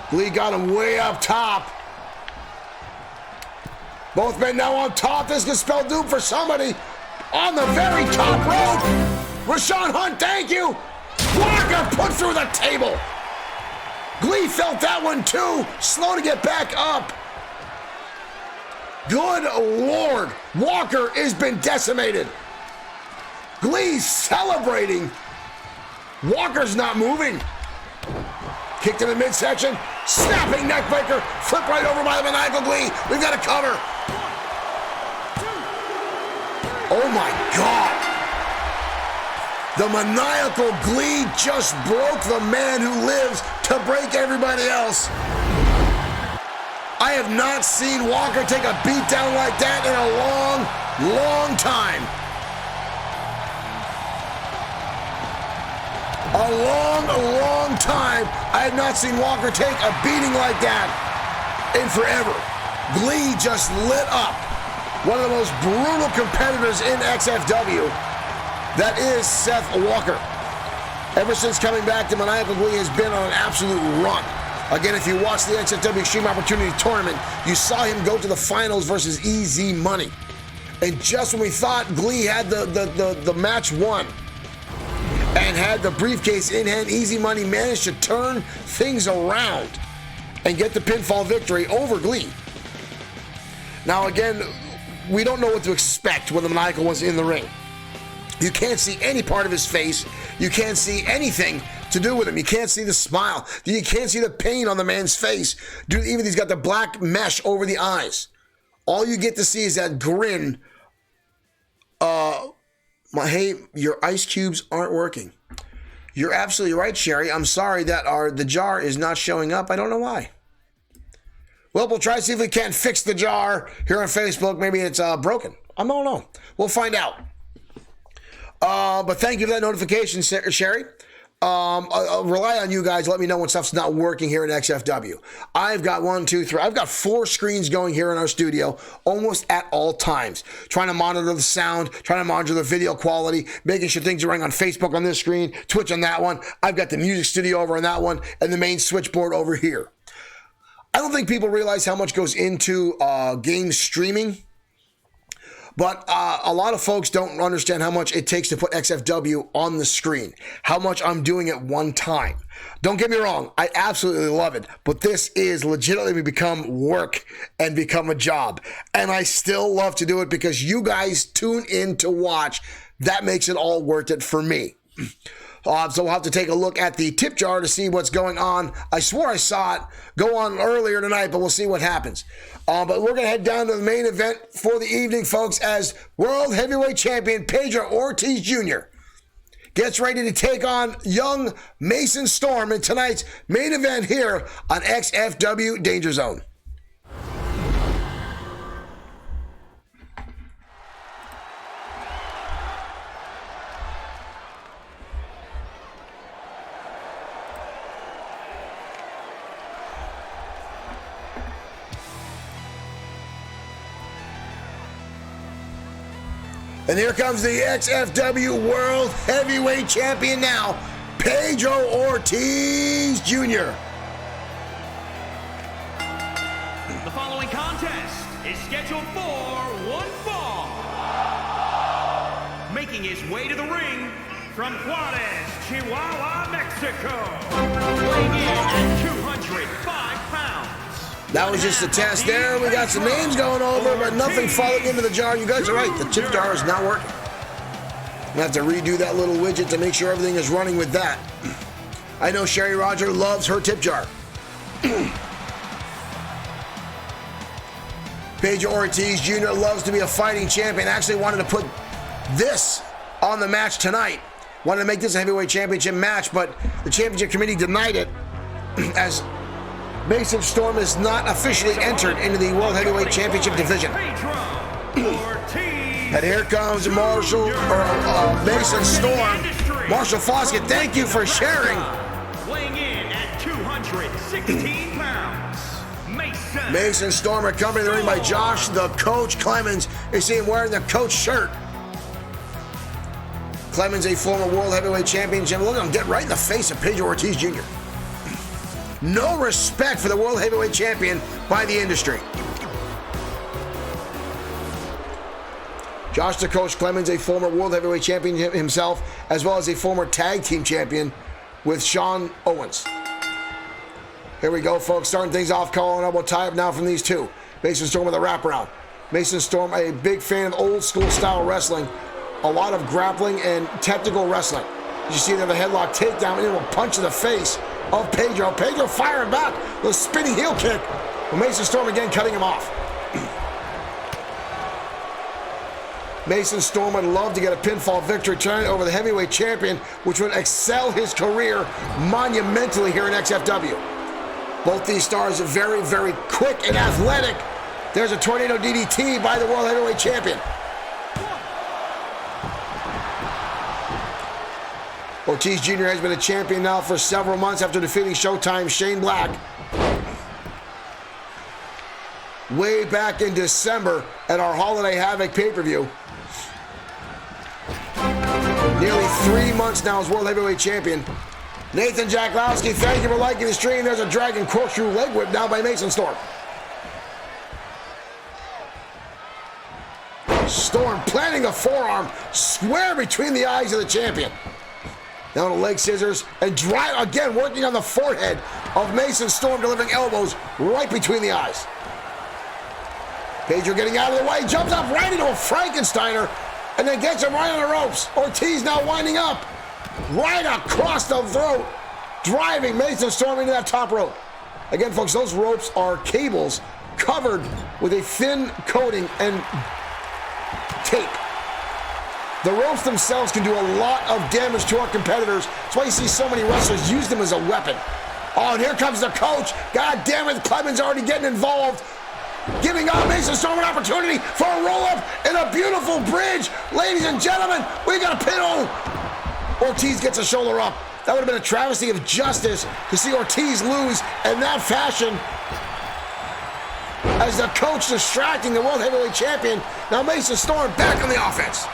Glee got him way up top. Both men now on top. This could spell doom for somebody. On the very top rope. Rashawn Hunt, thank you. Walker put through the table. Glee felt that one too. Slow to get back up. Good Lord. Walker has been decimated. Glee celebrating. Walker's not moving. Kicked in the midsection. Snapping neckbreaker. Flip right over by the Maniacal Glee. We've got a cover. Oh my God. The Maniacal Glee just broke the man who lives to break everybody else. I have not seen Walker take a beat down like that in a long, long time. A long, long time. I have not seen Walker take a beating like that in forever. Glee just lit up. One of the most brutal competitors in XFW. That is Seth Walker. Ever since coming back, the Maniacal Glee has been on an absolute run. Again, if you watch the XFW Extreme Opportunity Tournament, you saw him go to the finals versus Easy Money. And just when we thought Glee had the match won and had the briefcase in hand, Easy Money managed to turn things around and get the pinfall victory over Glee. Now again, we don't know what to expect when the Maniacal was in the ring. You can't see any part of his face. You can't see anything to do with him. You can't see the smile. You can't see the pain on the man's face. Dude, even he's got the black mesh over the eyes. All you get to see is that grin. Hey, your ice cubes aren't working. You're absolutely right, Sherry. I'm sorry that the jar is not showing up. I don't know why. Well, we'll try to see if we can't fix the jar here on Facebook. Maybe it's broken. I don't know. We'll find out. But thank you for that notification, Sherry. I'll rely on you guys. Let me know when stuff's not working here in XFW. I've got 4 screens going here in our studio almost at all times. Trying to monitor the sound, trying to monitor the video quality, making sure things are running on Facebook on this screen, Twitch on that one. I've got the music studio over on that one and the main switchboard over here. I don't think people realize how much goes into game streaming. But a lot of folks don't understand how much it takes to put XFW on the screen, how much I'm doing at one time. Don't get me wrong, I absolutely love it, but this is legitimately become work and become a job. And I still love to do it because you guys tune in to watch. That makes it all worth it for me. So we'll have to take a look at the tip jar to see what's going on. I swore I saw it go on earlier tonight, but we'll see what happens. But we're going to head down to the main event for the evening, folks, as World Heavyweight Champion Pedro Ortiz Jr. gets ready to take on young Mason Storm in tonight's main event here on XFW Danger Zone. And here comes the XFW World Heavyweight Champion now, Pedro Ortiz Jr. The following contest is scheduled for one fall. Making his way to the ring from Juarez, Chihuahua, Mexico. Weighing in at 205 pounds. That was just a test there. We got some names going over, but nothing falling into the jar. You guys are right. The tip jar is not working. I'm going to have to redo that little widget to make sure everything is running with that. I know Sherry Roger loves her tip jar. Pedro Ortiz Jr. loves to be a fighting champion. Actually wanted to put this on the match tonight. wanted to make this a heavyweight championship match, but the championship committee denied it as Mason Storm is not officially entered into the World Heavyweight Championship division. And here comes Mason Storm. Marshall Flasghip, thank you for sharing. Weighing in at 216 pounds, Mason Storm accompanied the ring by Josh, the Coach Clemens. You see him wearing the Coach shirt. Clemens, a former World Heavyweight Champion. Look at him get right in the face of Pedro Ortiz Jr. No respect for the World Heavyweight Champion by the industry. Josh the Coach Clemens, a former World Heavyweight Champion himself, as well as a former Tag Team Champion with Sean Owens. Here we go, folks. Starting things off, collar and elbow tie-up now from these two. Mason Storm with a wraparound. Mason Storm, a big fan of old school style wrestling. A lot of grappling and technical wrestling. You see there the headlock takedown and a punch in the face of Pedro. Pedro firing back with a spinning heel kick. Mason Storm again cutting him off. Mason Storm would love to get a pinfall victory tonight over the heavyweight champion, which would excel his career monumentally here in XFW. Both these stars are very, very quick and athletic. There's a tornado DDT by the World Heavyweight Champion. Ortiz Jr. has been a champion now for several months after defeating Showtime's Shane Black way back in December at our Holiday Havoc pay-per-view. Nearly 3 months now as World Heavyweight Champion. Nathan Jacklowski, thank you for liking the stream. There's a Dragon Corkscrew leg whip down by Mason Storm. Storm planting a forearm square between the eyes of the champion. Now the leg scissors and drive again, working on the forehead of Mason Storm, delivering elbows right between the eyes. Pedro getting out of the way, jumps up right into a Frankensteiner, and then gets him right on the ropes. Ortiz now winding up right across the throat, driving Mason Storm into that top rope. Again, folks, those ropes are cables covered with a thin coating and tape. The ropes themselves can do a lot of damage to our competitors. That's why you see so many wrestlers use them as a weapon. Oh, and here comes the coach. God damn it, Clemens already getting involved. Giving out Mason Storm an opportunity for a roll-up and a beautiful bridge. Ladies and gentlemen, we got a pin. Ortiz gets a shoulder up. That would have been a travesty of justice to see Ortiz lose in that fashion. As the coach distracting the World Heavyweight Champion. Now Mason Storm back on the offense.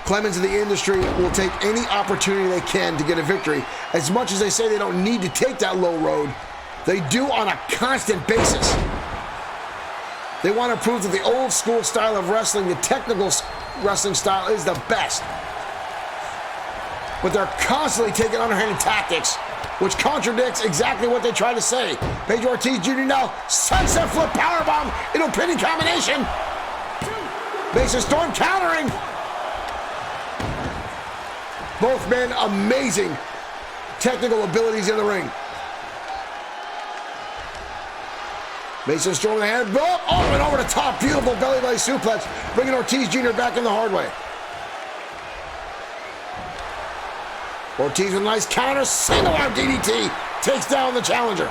Clemens of the industry will take any opportunity they can to get a victory. As much as they say they don't need to take that low road, they do on a constant basis. They want to prove that the old school style of wrestling, the technical wrestling style, is the best. But they're constantly taking underhanded tactics, which contradicts exactly what they try to say. Pedro Ortiz Jr. now sunset flip powerbomb into a pinning combination. Mason Storm countering. Both men amazing technical abilities in the ring. Mason Storm with the hand, oh, and over the top, beautiful belly belly suplex, bringing Ortiz Jr. back in the hard way. Ortiz with a nice counter, single arm DDT, takes down the challenger.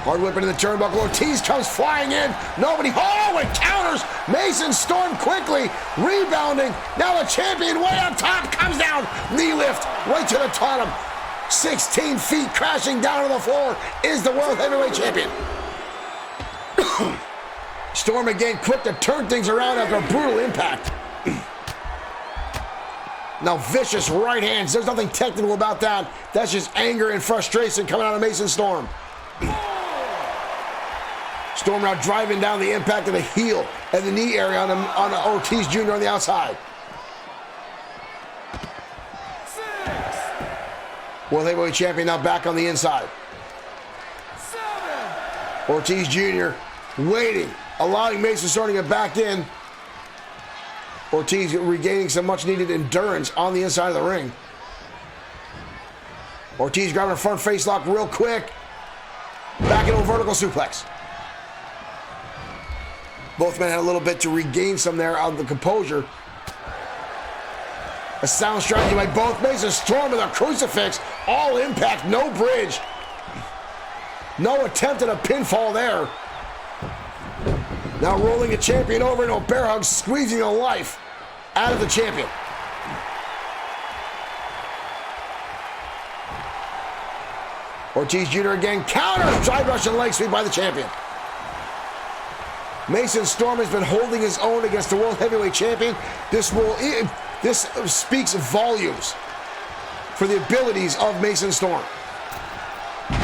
Hard whipping in the turnbuckle. Ortiz comes flying in. Nobody. Oh, it counters. Mason Storm quickly rebounding. Now the champion way on top comes down. Knee lift right to the bottom. 16 feet crashing down to the floor is the World Heavyweight Champion. Storm again quick to turn things around after a brutal impact. Now vicious right hands. There's nothing technical about that. That's just anger and frustration coming out of Mason Storm. Storm now driving down the impact of the heel and the knee area on Ortiz Jr. on the outside. World Heavyweight Champion now back on the inside. Ortiz Jr. waiting, allowing Mason Storm to get back in. Ortiz regaining some much needed endurance on the inside of the ring. Ortiz grabbing a front face lock real quick. Back into a vertical suplex. Both men had a little bit to regain some there out of the composure. A sound strategy by both. Mason Storm with a crucifix. All impact, no bridge. No attempt at a pinfall there. Now rolling the champion over into a bear hug, squeezing the life out of the champion. Ortiz Jr. again counters, side Russian leg sweep by the champion. Mason Storm has been holding his own against the World Heavyweight Champion. This speaks volumes for the abilities of Mason Storm.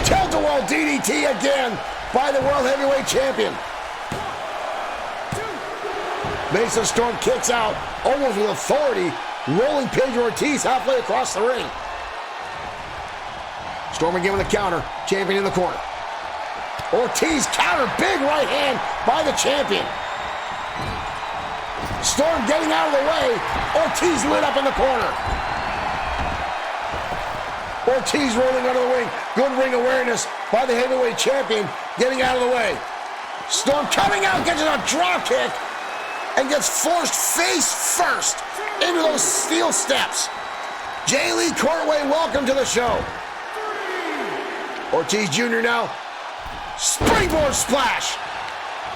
Tilt-a-whirl DDT again by the World Heavyweight Champion. Mason Storm kicks out almost with authority, rolling Pedro Ortiz halfway across the ring. Storm again with a counter, champion in the corner. Ortiz counter, big right hand by the champion. Storm getting out of the way. Ortiz lit up in the corner. Ortiz rolling out of the ring. Good ring awareness by the heavyweight champion, getting out of the way. Storm coming out, gets a drop kick, and gets forced face first into those steel steps. Jay Lee Courtway, welcome to the show. Ortiz Jr. now. Springboard splash.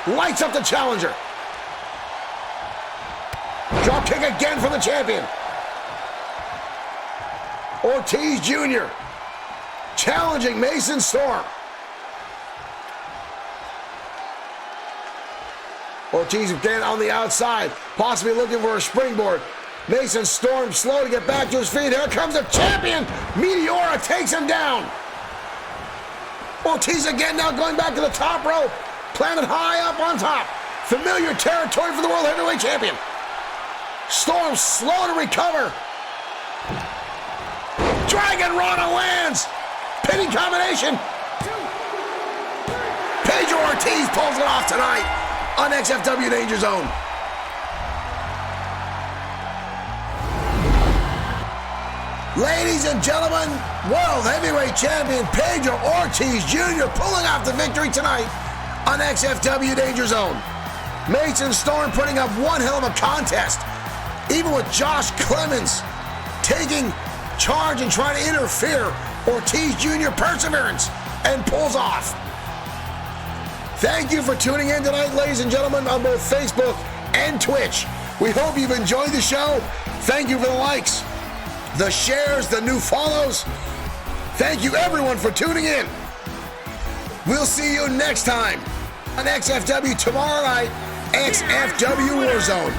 Lights up the challenger. Drop kick again from the champion. Ortiz Jr. challenging Mason Storm. Ortiz again on the outside, possibly looking for a springboard. Mason Storm slow to get back to his feet. Here comes the champion. Meteora takes him down. Ortiz again now going back to the top rope. Planted high up on top. Familiar territory for the World Heavyweight Champion. Storm slow to recover. Dragon Rana lands. Pinning combination. Pedro Ortiz pulls it off tonight on XFW Danger Zone. Ladies and gentlemen, World Heavyweight Champion Pedro Ortiz Jr. pulling off the victory tonight on XFW Danger Zone. Mason Storm putting up one hell of a contest, even with Josh Clemens taking charge and trying to interfere. Ortiz Jr. perseverance and pulls off. Thank you for tuning in tonight, ladies and gentlemen, on both Facebook and Twitch. We hope you've enjoyed the show. Thank you for the likes, the shares, the new follows. Thank you everyone for tuning in. We'll see you next time on XFW tomorrow night, XFW Warzone.